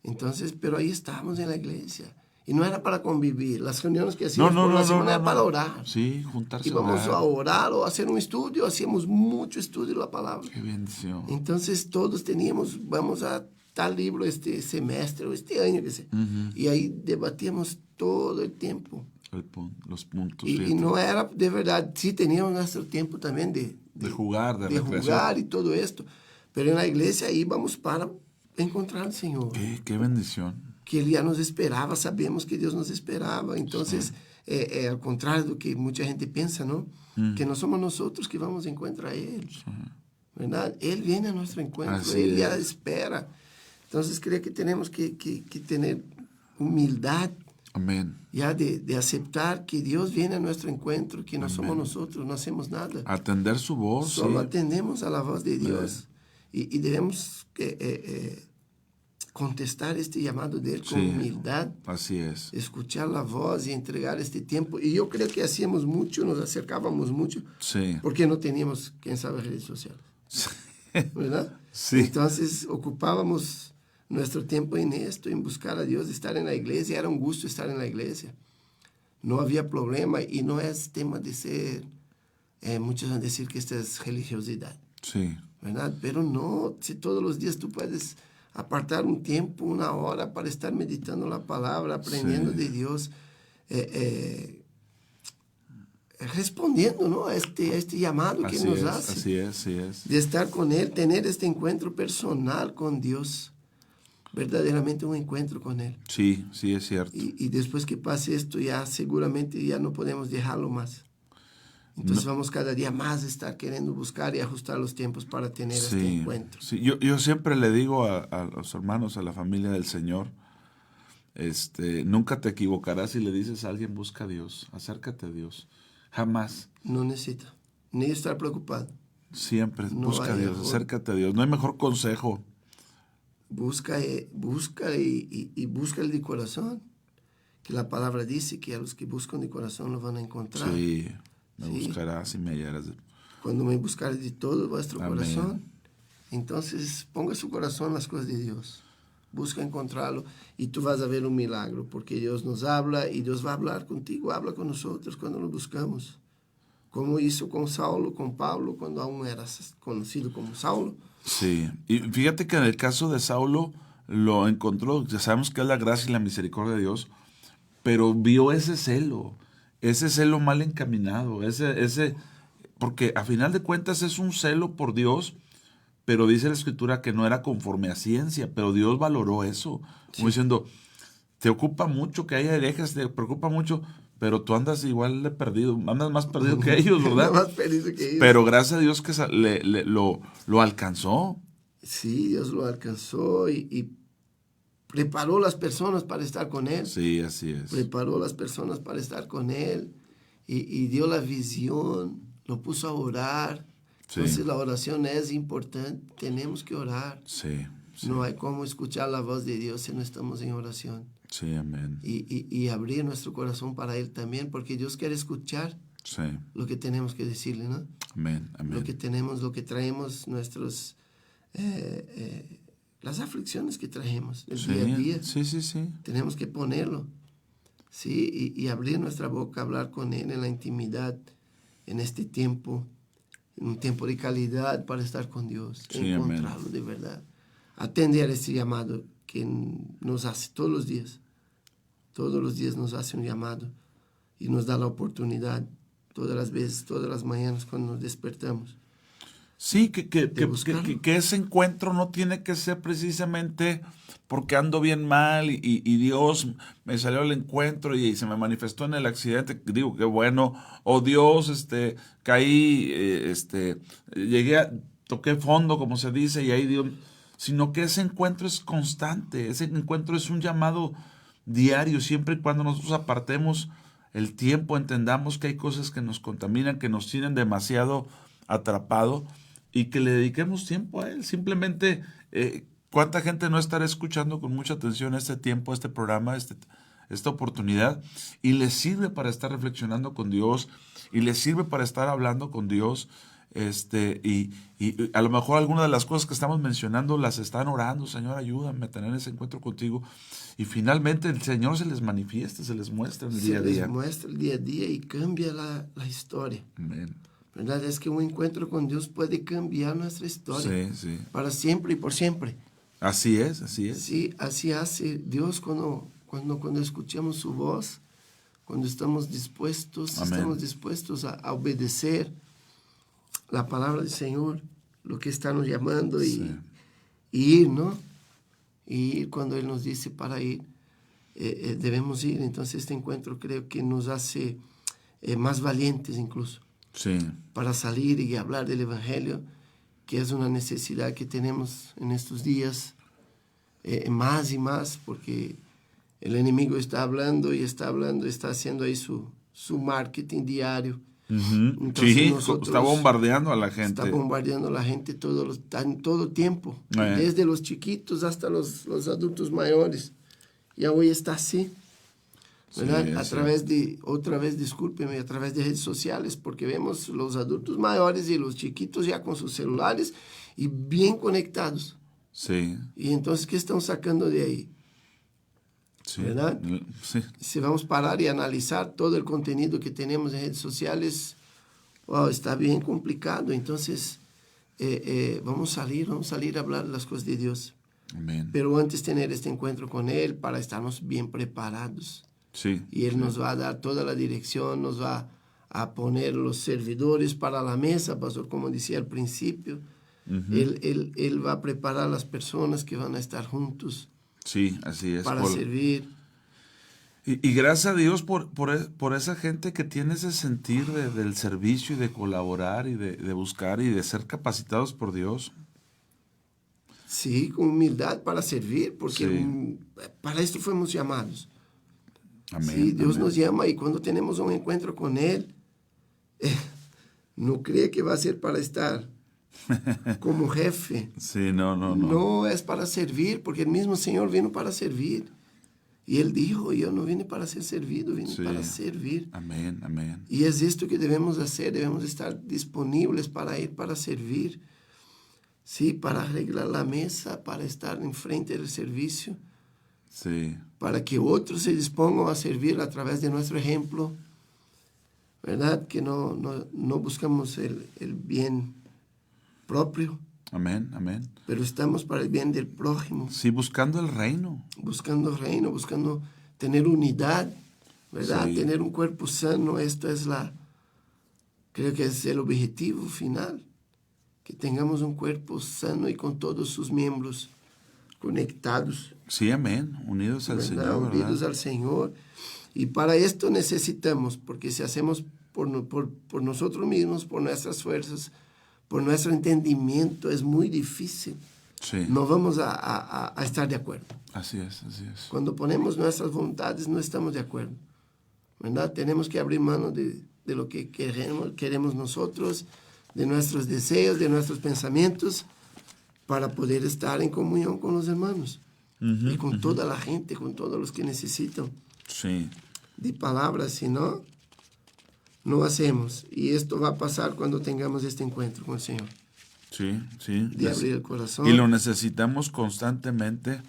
Entonces, pero ahí estábamos en la iglesia. Y no era para convivir. Las reuniones que hacíamos por la semana era para orar.
Sí, juntarse.
Íbamos a orar o a hacer un estudio. Hacíamos mucho estudio de la palabra.
Qué bendición.
Entonces, todos vamos a tal libro este semestre o este año, que sé. Y ahí debatíamos todo el tiempo.
Los puntos.
Y no era de verdad, sí teníamos nuestro tiempo también de
jugar, de
jugar y todo esto. Pero en la iglesia íbamos para encontrar al Señor.
Qué bendición.
Que Él ya nos esperaba, sabemos que Dios nos esperaba. Entonces, al contrario de lo que mucha gente piensa, ¿no? Que no somos nosotros que vamos a encontrar a Él. ¿Verdad? Él viene a nuestro encuentro,
Así
Él
es.
ya espera. Entonces, creo que tenemos que tener humildad.
Amén.
Ya de aceptar que Dios viene a nuestro encuentro, que no somos nosotros, no hacemos nada.
Atender su voz.
Solo atendemos a la voz de Dios. Y debemos contestar este llamado de Él con humildad.
Así es.
Escuchar la voz y entregar este tiempo. Y yo creo que hacíamos mucho, nos acercábamos mucho.
Sí.
Porque no teníamos, quién sabe, redes sociales. ¿Verdad?
Sí.
Entonces ocupábamos nuestro tiempo en esto, en buscar a Dios, estar en la iglesia. Era un gusto estar en la iglesia. No había problema y no es tema de ser, muchos van a decir que esta es religiosidad.
Sí.
¿Verdad? Pero no, si todos los días tú puedes apartar un tiempo, una hora para estar meditando la palabra, aprendiendo de Dios, respondiendo, ¿no? a este llamado que nos hace.
Así es.
De estar con Él, tener este encuentro personal con Dios. Verdaderamente un encuentro con Él.
Sí, es cierto.
Y después que pase esto, ya seguramente ya no podemos dejarlo más. Entonces vamos cada día más a estar queriendo buscar y ajustar los tiempos para tener este encuentro.
Sí. Yo siempre le digo a los hermanos, a la familia del Señor, nunca te equivocarás si le dices a alguien busca a Dios, acércate a Dios. Jamás.
No necesita ni estar preocupado.
Siempre busca a Dios, acércate a Dios. No hay mejor consejo.
Busca y busca el de corazón. Que la palabra dice que a los que buscan de corazón lo van a encontrar.
Sí, me buscarás y me hallarás.
Cuando me buscares de todo vuestro corazón, entonces ponga su corazón en las cosas de Dios. Busca encontrarlo y tú vas a ver un milagro, porque Dios nos habla y Dios va a hablar contigo, habla con nosotros cuando lo buscamos. Como hizo con Saulo, con Pablo, cuando aún era conocido como Saulo.
Sí, y fíjate que en el caso de Saulo lo encontró, ya sabemos que es la gracia y la misericordia de Dios, pero vio ese celo mal encaminado, porque a final de cuentas es un celo por Dios, pero dice la Escritura que no era conforme a ciencia, pero Dios valoró eso, como diciendo, te ocupa mucho que haya herejes, te preocupa mucho, pero tú andas igual de perdido, andas más perdido que ellos, ¿verdad?
Más perdido que ellos.
Pero gracias a Dios que lo alcanzó.
Sí, Dios lo alcanzó y preparó las personas para estar con Él.
Sí, así es.
Preparó las personas para estar con Él y dio la visión, lo puso a orar. Sí. Entonces la oración es importante, tenemos que orar.
Sí.
No hay cómo escuchar la voz de Dios si no estamos en oración.
Sí, amén.
Y abrir nuestro corazón para Él también, porque Dios quiere escuchar lo que tenemos que decirle, ¿no?
Amén, amén.
Lo que tenemos, lo que traemos, nuestros... las aflicciones que traemos el día a día.
Sí.
Tenemos que ponerlo. Sí, y abrir nuestra boca, hablar con Él en la intimidad, en este tiempo, en un tiempo de calidad para estar con Dios, encontrarlo de verdad. atender ese llamado que nos hace todos los días. Todos los días nos hace un llamado y nos da la oportunidad todas las veces, todas las mañanas cuando nos despertamos.
Sí, que ese encuentro no tiene que ser precisamente porque ando bien mal y Dios me salió al encuentro y se me manifestó en el accidente. Digo, qué bueno. O Dios, caí, toqué fondo, como se dice, y ahí Dios... Sino que ese encuentro es constante. Ese encuentro es un llamado diario, siempre y cuando nosotros apartemos el tiempo, entendamos que hay cosas que nos contaminan, que nos tienen demasiado atrapado y que le dediquemos tiempo a Él. Simplemente, ¿cuánta gente no estará escuchando con mucha atención este tiempo, este programa, esta oportunidad? Y les sirve para estar reflexionando con Dios y les sirve para estar hablando con Dios. Y a lo mejor algunas de las cosas que estamos mencionando las están orando. Señor, ayúdame a tener ese encuentro contigo. Y finalmente el Señor se les manifiesta, se les muestra en el día a día.
Se les muestra el día a día y cambia la historia.
Amén.
¿Verdad? Es que un encuentro con Dios puede cambiar nuestra historia.
Sí.
Para siempre y por siempre.
Así es.
Sí, así hace Dios cuando escuchamos su voz, cuando estamos dispuestos, a obedecer la palabra del Señor, lo que está nos llamando y ir, ¿no? Y ir cuando Él nos dice para ir, debemos ir. Entonces este encuentro creo que nos hace más valientes incluso.
Sí.
Para salir y hablar del Evangelio, que es una necesidad que tenemos en estos días, más y más, porque el enemigo está hablando, está haciendo ahí su marketing diario.
Sí, está bombardeando a la gente.
Está bombardeando a la gente en todo tiempo, desde los chiquitos hasta los adultos mayores. Y hoy está así, ¿verdad? A través de, discúlpeme, a través de redes sociales, porque vemos los adultos mayores y los chiquitos ya con sus celulares y bien conectados.
Sí.
Y entonces, ¿qué están sacando de ahí?
Sí.
¿Verdad?
Sí.
Si vamos a parar y analizar todo el contenido que tenemos en redes sociales, está bien complicado. Entonces, vamos a salir a hablar las cosas de Dios.
Amén.
Pero antes tener este encuentro con Él para estarnos bien preparados.
Sí.
Y Él nos va a dar toda la dirección, nos va a poner los servidores para la mesa, pastor, como decía al principio. Él va a preparar a las personas que van a estar juntos.
Sí, así es.
Para servir.
Y gracias a Dios por esa gente que tiene ese sentir del servicio y de colaborar y de buscar y de ser capacitados por Dios.
Sí, con humildad para servir, porque para esto fuimos llamados.
Amén.
Sí, Dios
amén.
nos llama y cuando tenemos un encuentro con Él, no cree que va a ser para estar como jefe.
Sí, no.
No es para servir, porque el mismo Señor vino para servir. Y Él dijo, yo no vine para ser servido, vine para servir.
Amén.
Y es esto que debemos hacer, debemos estar disponibles para ir para servir. Sí, para arreglar la mesa, para estar enfrente del servicio.
Sí.
Para que otros se dispongan a servir a través de nuestro ejemplo. ¿Verdad? Que no buscamos el bien propio.
Amén.
Pero estamos para el bien del prójimo.
Sí, buscando el reino.
Buscando tener unidad, ¿verdad?
Sí.
Tener un cuerpo sano, creo que es el objetivo final. Que tengamos un cuerpo sano y con todos sus miembros conectados.
Sí, amén. Unidos al Señor, ¿verdad?
Unidos al Señor. Y para esto necesitamos, porque si hacemos por nosotros mismos, por nuestras fuerzas, por nuestro entendimiento, es muy difícil.
Sí.
No vamos a estar de acuerdo.
Así es.
Cuando ponemos nuestras voluntades, no estamos de acuerdo. ¿Verdad? Tenemos que abrir mano de lo que queremos nosotros, de nuestros deseos, de nuestros pensamientos, para poder estar en comunión con los hermanos. Y con toda la gente, con todos los que necesitan.
Sí.
De palabras, si no hacemos. Y esto va a pasar cuando tengamos este encuentro con el Señor.
Sí.
De abrir el corazón.
Y lo necesitamos constantemente.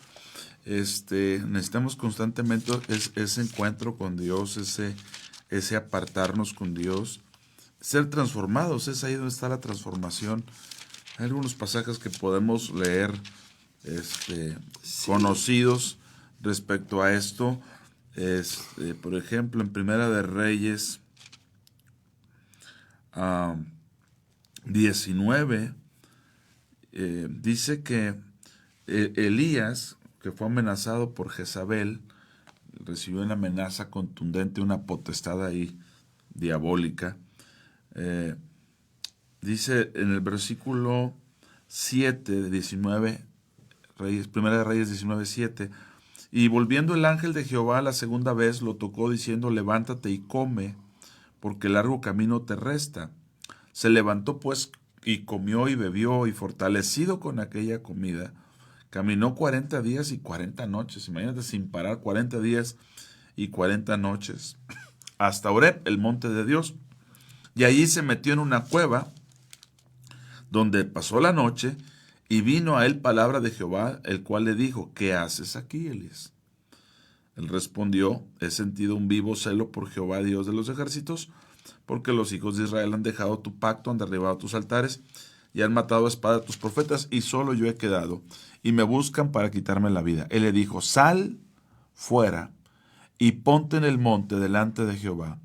Necesitamos constantemente ese encuentro con Dios, ese apartarnos con Dios, ser transformados. Es ahí donde está la transformación. Hay algunos pasajes que podemos leer conocidos respecto a esto. Por ejemplo, en Primera de Reyes 19, dice que Elías, que fue amenazado por Jezabel, recibió una amenaza contundente, una potestad ahí diabólica. Dice en el versículo 7 de 19, Primera de Reyes 19:7, y volviendo el ángel de Jehová la segunda vez lo tocó diciendo, levántate y come, porque largo camino te resta. Se levantó pues y comió y bebió, y fortalecido con aquella comida, caminó 40 días y 40 noches, imagínate, sin parar, 40 días y 40 noches, hasta Horeb, el monte de Dios. Y allí se metió en una cueva, donde pasó la noche, y vino a él palabra de Jehová, el cual le dijo, ¿qué haces aquí, Elías? Él respondió, he sentido un vivo celo por Jehová, Dios de los ejércitos, porque los hijos de Israel han dejado tu pacto, han derribado tus altares, y han matado a espada a tus profetas, y solo yo he quedado, y me buscan para quitarme la vida. Él le dijo, sal fuera, y ponte en el monte delante de Jehová.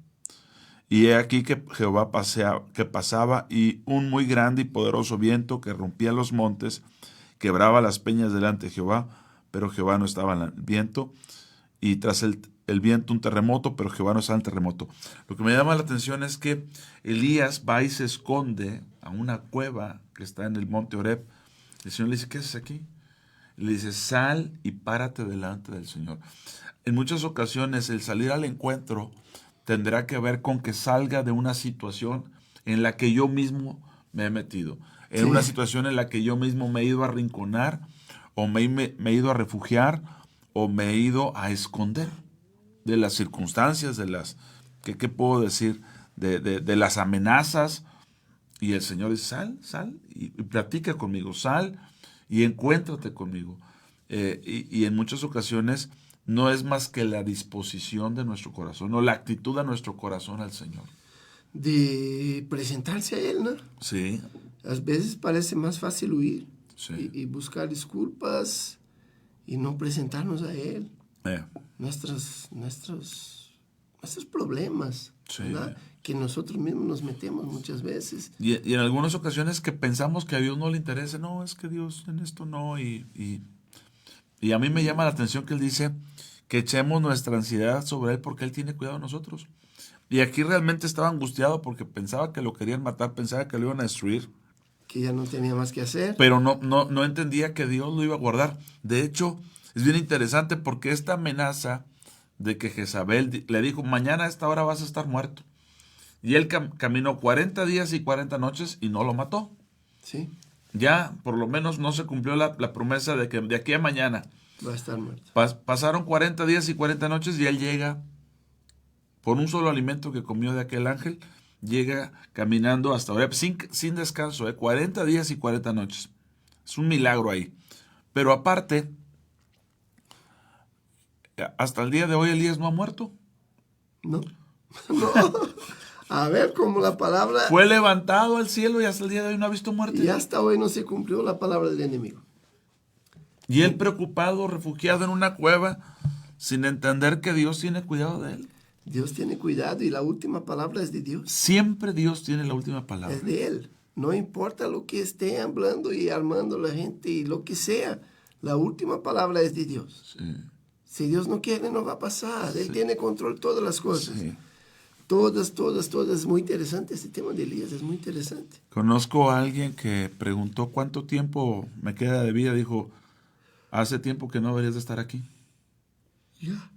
Y he aquí que Jehová pasaba, y un muy grande y poderoso viento que rompía los montes, quebraba las peñas delante de Jehová, pero Jehová no estaba en el viento, y tras el viento un terremoto, pero Jehová no estaba en el terremoto. Lo que me llama la atención es que Elías va y se esconde a una cueva que está en el monte Horeb. El Señor le dice, ¿qué haces aquí? Le dice, sal y párate delante del Señor. En muchas ocasiones el salir al encuentro tendrá que ver con que salga de una situación en la que yo mismo me he metido, en una situación en la que yo mismo me he ido a arrinconar, o me he ido a refugiar, o me he ido a esconder de las circunstancias, de las, ¿qué puedo decir? De las amenazas. Y el Señor dice, sal y platica conmigo, sal y encuéntrate conmigo. Y en muchas ocasiones no es más que la disposición de nuestro corazón, o la actitud de nuestro corazón al Señor.
De presentarse a Él, ¿no?
Sí.
A veces parece más fácil huir,
sí,
y buscar disculpas y no presentarnos a Él. Nuestros problemas,
sí,
que nosotros mismos nos metemos muchas veces.
Y en algunas ocasiones que pensamos que a Dios no le interesa, no, es que Dios en esto no, y a mí me llama la atención que Él dice que echemos nuestra ansiedad sobre Él porque Él tiene cuidado de nosotros. Y aquí realmente estaba angustiado porque pensaba que lo querían matar, pensaba que lo iban a destruir.
Que ya no tenía más que hacer.
Pero no entendía que Dios lo iba a guardar. De hecho, es bien interesante porque esta amenaza de que Jezabel le dijo, mañana a esta hora vas a estar muerto. Y él caminó 40 días y 40 noches y no lo mató.
Sí.
Ya por lo menos no se cumplió la promesa de que de aquí a mañana
va a estar muerto.
Pasaron 40 días y 40 noches y él llega, por un solo alimento que comió de aquel ángel, llega caminando hasta Horeb sin descanso, 40 días y 40 noches. Es un milagro ahí. Pero aparte, hasta el día de hoy Elías no ha muerto.
No. A ver, como la palabra...
Fue levantado al cielo y hasta el día de hoy no ha visto muerte.
Y hasta hoy no se cumplió la palabra del enemigo.
Y él preocupado, refugiado en una cueva, sin entender que Dios tiene cuidado de él.
Dios tiene cuidado y la última palabra es de Dios.
Siempre Dios tiene la última palabra.
Es de Él. No importa lo que esté hablando y armando la gente y lo que sea. La última palabra es de Dios.
Sí.
Si Dios no quiere, no va a pasar.
Sí.
Él tiene control de todas las cosas.
Sí.
Todas. Es muy interesante este tema de Elías, es muy interesante.
Conozco a alguien que preguntó cuánto tiempo me queda de vida. Dijo, hace tiempo que no deberías de estar aquí.
Ya.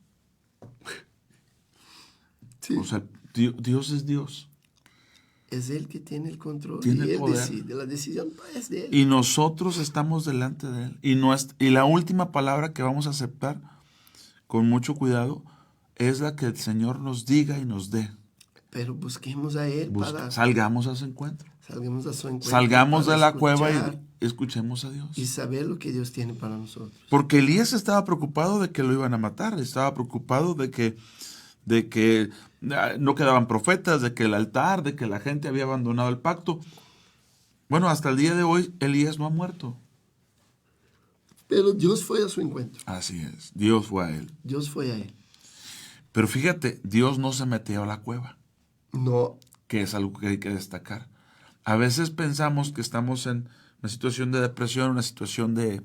Sí.
O sea, Dios es Dios.
Es Él que tiene el control.
Tiene
y
el
Él
poder.
decide. La decisión es de Él.
Y nosotros estamos delante de Él. Y la última palabra que vamos a aceptar con mucho cuidado es la que el Señor nos diga y nos dé.
Pero busquemos a Él para...
Salgamos a su encuentro.
Salgamos a su encuentro.
Salgamos de la cueva y escuchemos a Dios.
Y saber lo que Dios tiene para nosotros.
Porque Elías estaba preocupado de que lo iban a matar. Estaba preocupado de que no quedaban profetas, de que el altar, de que la gente había abandonado el pacto. Bueno, hasta el día de hoy Elías no ha muerto.
Pero Dios fue a su encuentro.
Así es, Dios fue a él.
Dios fue a él.
Pero fíjate, Dios no se metió a la cueva.
No.
Que es algo que hay que destacar. A veces pensamos que estamos en una situación de depresión, una situación de...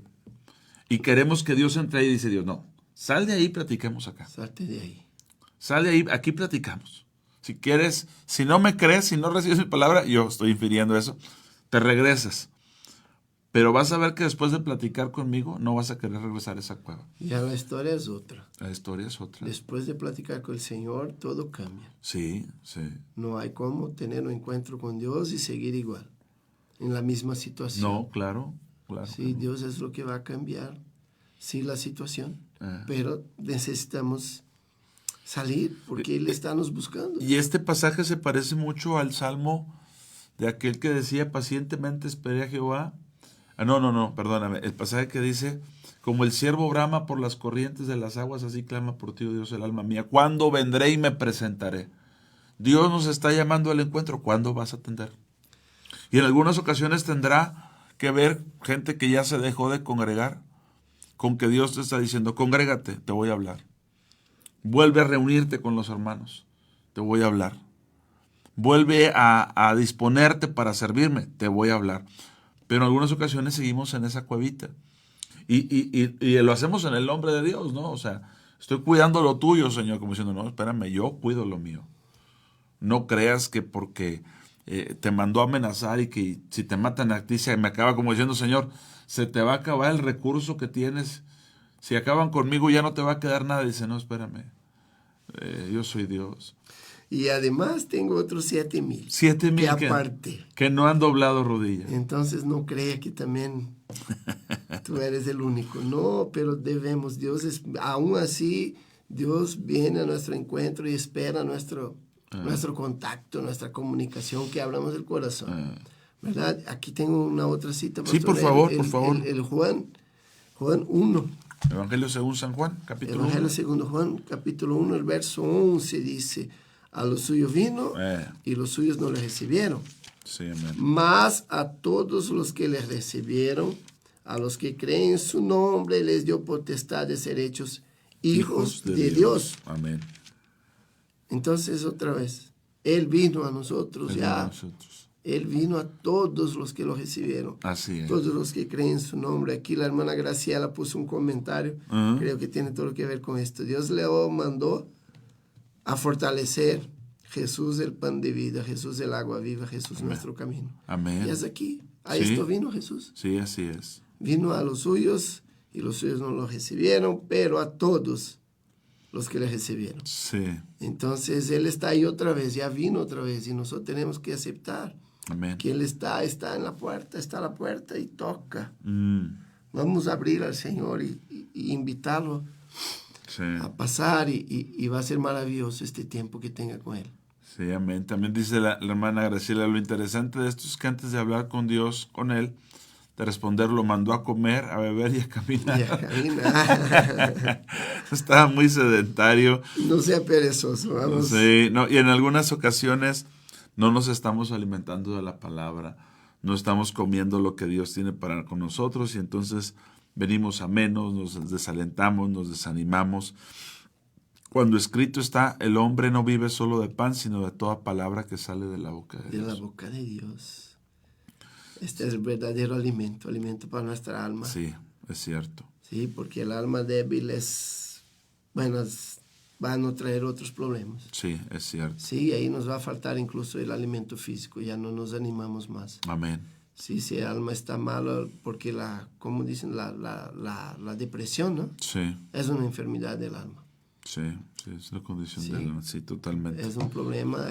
Y queremos que Dios entre ahí y dice Dios, no, sal de ahí y platiquemos acá.
Salte de ahí.
Sal de ahí, aquí platicamos. Si quieres, si no me crees, si no recibes mi palabra, yo estoy infiriendo eso, te regresas. Pero vas a ver que después de platicar conmigo, no vas a querer regresar a esa cueva.
Ya la historia es otra.
La historia es otra.
Después de platicar con el Señor, todo cambia.
Sí, sí.
No hay cómo tener un encuentro con Dios y seguir igual, en la misma situación.
No, claro, claro.
Sí, Dios es lo que va a cambiar, sí, la situación. Pero necesitamos salir porque Él está nos buscando.
Y este pasaje se parece mucho al Salmo de aquel que decía, pacientemente esperé a Jehová. No, perdóname. El pasaje que dice, como el ciervo brama por las corrientes de las aguas, así clama por ti, oh Dios, el alma mía. ¿Cuándo vendré y me presentaré? Dios nos está llamando al encuentro. ¿Cuándo vas a atender? Y en algunas ocasiones tendrá que ver gente que ya se dejó de congregar, con que Dios te está diciendo, congrégate, te voy a hablar. Vuelve a reunirte con los hermanos, te voy a hablar. Vuelve a disponerte para servirme, te voy a hablar. Pero en algunas ocasiones seguimos en esa cuevita. Y lo hacemos en el nombre de Dios, ¿no? O sea, estoy cuidando lo tuyo, Señor, como diciendo, no, espérame, yo cuido lo mío. No creas que porque te mandó a amenazar y que si te matan a ti se me acaba, como diciendo, Señor, se te va a acabar el recurso que tienes. Si acaban conmigo ya no te va a quedar nada. Dice, no, espérame, yo soy Dios.
Y además tengo otros 7,000.
7,000
que aparte.
Que no han doblado rodillas.
Entonces no crea que también tú eres el único. No, pero debemos. Aún así, Dios viene a nuestro encuentro y espera nuestro contacto, nuestra comunicación, que hablamos del corazón. ¿Verdad? Aquí tengo una otra cita.
Sí, por favor, por favor.
El Juan 1.
Evangelio según San Juan, capítulo 1.
Evangelio según Juan, capítulo 1, el verso 11 dice, a los suyos vino y los suyos no le recibieron.
Sí, amén.
Mas a todos los que les recibieron, a los que creen en su nombre, les dio potestad de ser hechos hijos de Dios.
Amén.
Entonces, otra vez, Él vino a nosotros. Él vino a todos los que lo recibieron.
Así es.
Todos los que creen en su nombre. Aquí la hermana Graciela puso un comentario. Creo que tiene todo que ver con esto. Dios le mandó a fortalecer Jesús el pan de vida, Jesús el agua viva, Jesús nuestro camino.
Amén.
Y es aquí. A esto vino Jesús.
Sí, así es.
Vino a los suyos y los suyos no lo recibieron, pero a todos los que le recibieron.
Sí.
Entonces Él está ahí otra vez, ya vino otra vez y nosotros tenemos que aceptar.
Amén.
Que Él está en la puerta, está a la puerta y toca. Vamos a abrir al Señor y invitarlo a pasar y va a ser maravilloso este tiempo que tenga con Él.
Sí, amén. También dice la hermana Graciela, lo interesante de esto es que antes de hablar con Dios, con Él, de responder, lo mandó a comer, a beber y a caminar. Estaba muy sedentario.
No sea perezoso, vamos.
Sí, no, y en algunas ocasiones no nos estamos alimentando de la palabra, no estamos comiendo lo que Dios tiene para con nosotros y entonces venimos a menos, nos desalentamos, nos desanimamos. Cuando escrito está, el hombre no vive solo de pan, sino de toda palabra que sale de la boca de Dios.
De la boca de Dios. Este es el verdadero alimento para nuestra alma.
Sí, es cierto.
Sí, porque el alma débil van a traer otros problemas.
Sí, es cierto.
Sí, ahí nos va a faltar incluso el alimento físico, ya no nos animamos más.
Amén.
Sí, si el alma está mala, porque como dicen, la depresión, ¿no?
Sí.
Es una enfermedad del alma.
Sí, es una condición del alma, sí, totalmente.
Es un problema,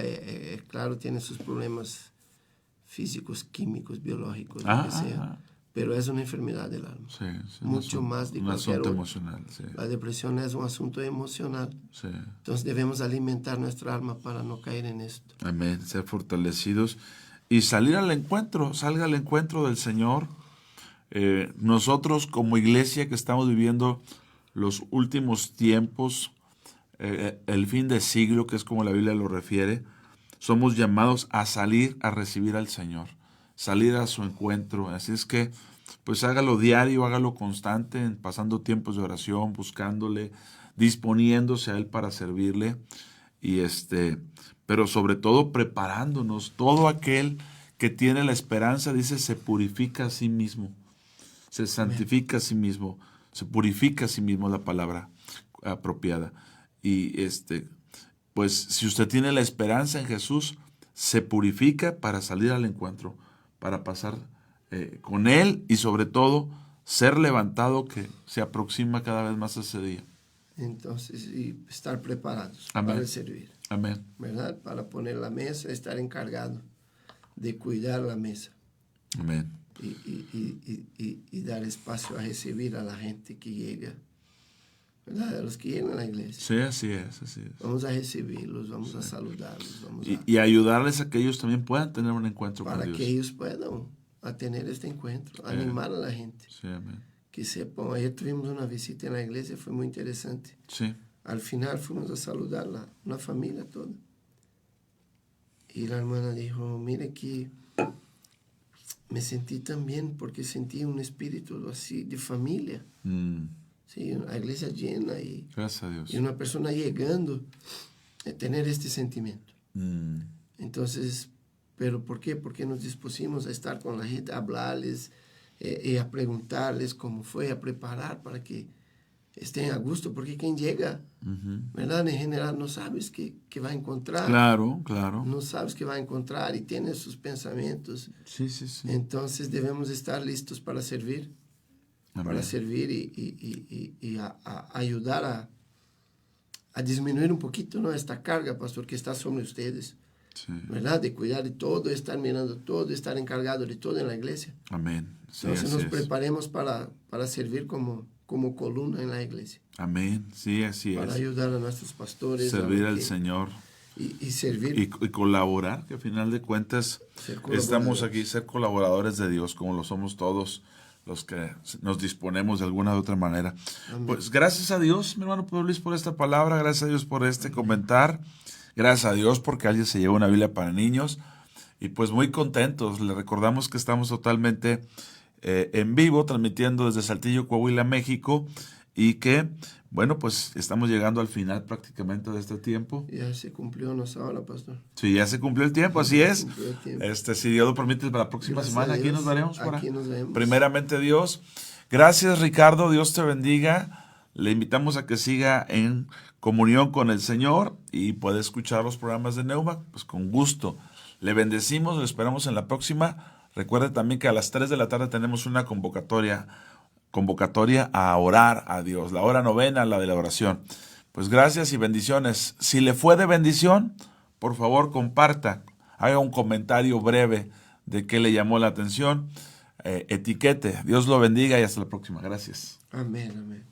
claro, tiene sus problemas físicos, químicos, biológicos, lo que sea. Pero es una enfermedad del alma.
Sí,
mucho más de cualquier
asunto
otro.
Emocional. Sí.
La depresión es un asunto emocional.
Sí.
Entonces debemos alimentar nuestra alma para no caer en esto.
Amén, ser fortalecidos y salir al encuentro, salga al encuentro del Señor. Nosotros como iglesia que estamos viviendo los últimos tiempos, el fin del siglo, que es como la Biblia lo refiere, somos llamados a salir a recibir al Señor, salir a su encuentro. Así es que pues hágalo diario, hágalo constante, pasando tiempos de oración, buscándole, disponiéndose a Él para servirle, y pero sobre todo preparándonos. Todo aquel que tiene la esperanza, dice, se purifica a sí mismo, se santifica a sí mismo, se purifica a sí mismo, la palabra apropiada. Y pues si usted tiene la esperanza en Jesús, se purifica para salir al encuentro, para pasar con Él, y sobre todo ser levantado, que se aproxima cada vez más a ese día.
Entonces, y estar preparados
Amén.
para servir.
Amén.
¿Verdad? Para poner la mesa, estar encargado de cuidar la mesa.
Amén.
Y dar espacio a recibir a la gente que llega, ¿verdad? A los que llegan a la iglesia.
Sí, así es.
Vamos a recibirlos, vamos a saludarlos.
Y ayudarles a que ellos también puedan tener un encuentro con Dios.
Para que ellos puedan tener este encuentro, animar a la gente.
Sí, amén.
Que sepan. Ayer tuvimos una visita en la iglesia, fue muy interesante.
Sí.
Al final fuimos a saludarla, una familia toda. Y la hermana dijo, mire que me sentí tan bien porque sentí un espíritu así de familia. Sí, la iglesia llena y,
gracias a Dios.
Y una persona llegando a tener este sentimiento. Entonces, ¿pero por qué? Porque nos dispusimos a estar con la gente, a hablarles y a preguntarles cómo fue, a preparar para que estén a gusto, porque quien llega, ¿verdad? En general no sabes qué va a encontrar.
Claro.
No sabes qué va a encontrar y tiene sus pensamientos.
Sí.
Entonces debemos estar listos para servir. Amén. Para servir y a ayudar a disminuir un poquito, ¿no?, esta carga, pastor, que está sobre ustedes. Sí. ¿Verdad? De cuidar de todo, de estar mirando todo, de estar encargado de todo en la iglesia.
Amén. Sí,
entonces nos preparemos para servir como columna en la iglesia.
Amén. Sí, así
para
es.
Para ayudar a nuestros pastores.
Servir al Señor.
Y servir.
Y colaborar, que al final de cuentas estamos aquí, ser colaboradores de Dios, como lo somos todos los que nos disponemos de alguna u otra manera. Amén. Pues gracias a Dios, mi hermano Pedro Luis, por esta palabra, gracias a Dios por este comentar, gracias a Dios porque alguien se llevó una Biblia para niños, y pues muy contentos. Le recordamos que estamos totalmente en vivo, transmitiendo desde Saltillo, Coahuila, México, y que, bueno, pues estamos llegando al final prácticamente de este tiempo.
Ya se cumplió nuestra hora, pastor.
Sí, ya se cumplió el tiempo, así es. Si Dios lo permite, para la próxima semana aquí nos veremos.
Aquí nos vemos.
Primeramente Dios. Gracias, Ricardo, Dios te bendiga. Le invitamos a que siga en comunión con el Señor y puede escuchar los programas de Neuma, pues con gusto. Le bendecimos, le esperamos en la próxima. Recuerde también que a las 3 de la tarde tenemos una convocatoria a orar a Dios, la hora novena, la de la oración. Pues gracias y bendiciones. Si le fue de bendición, por favor comparta, haga un comentario breve de qué le llamó la atención, etiquete. Dios lo bendiga y hasta la próxima. Gracias.
Amén, amén.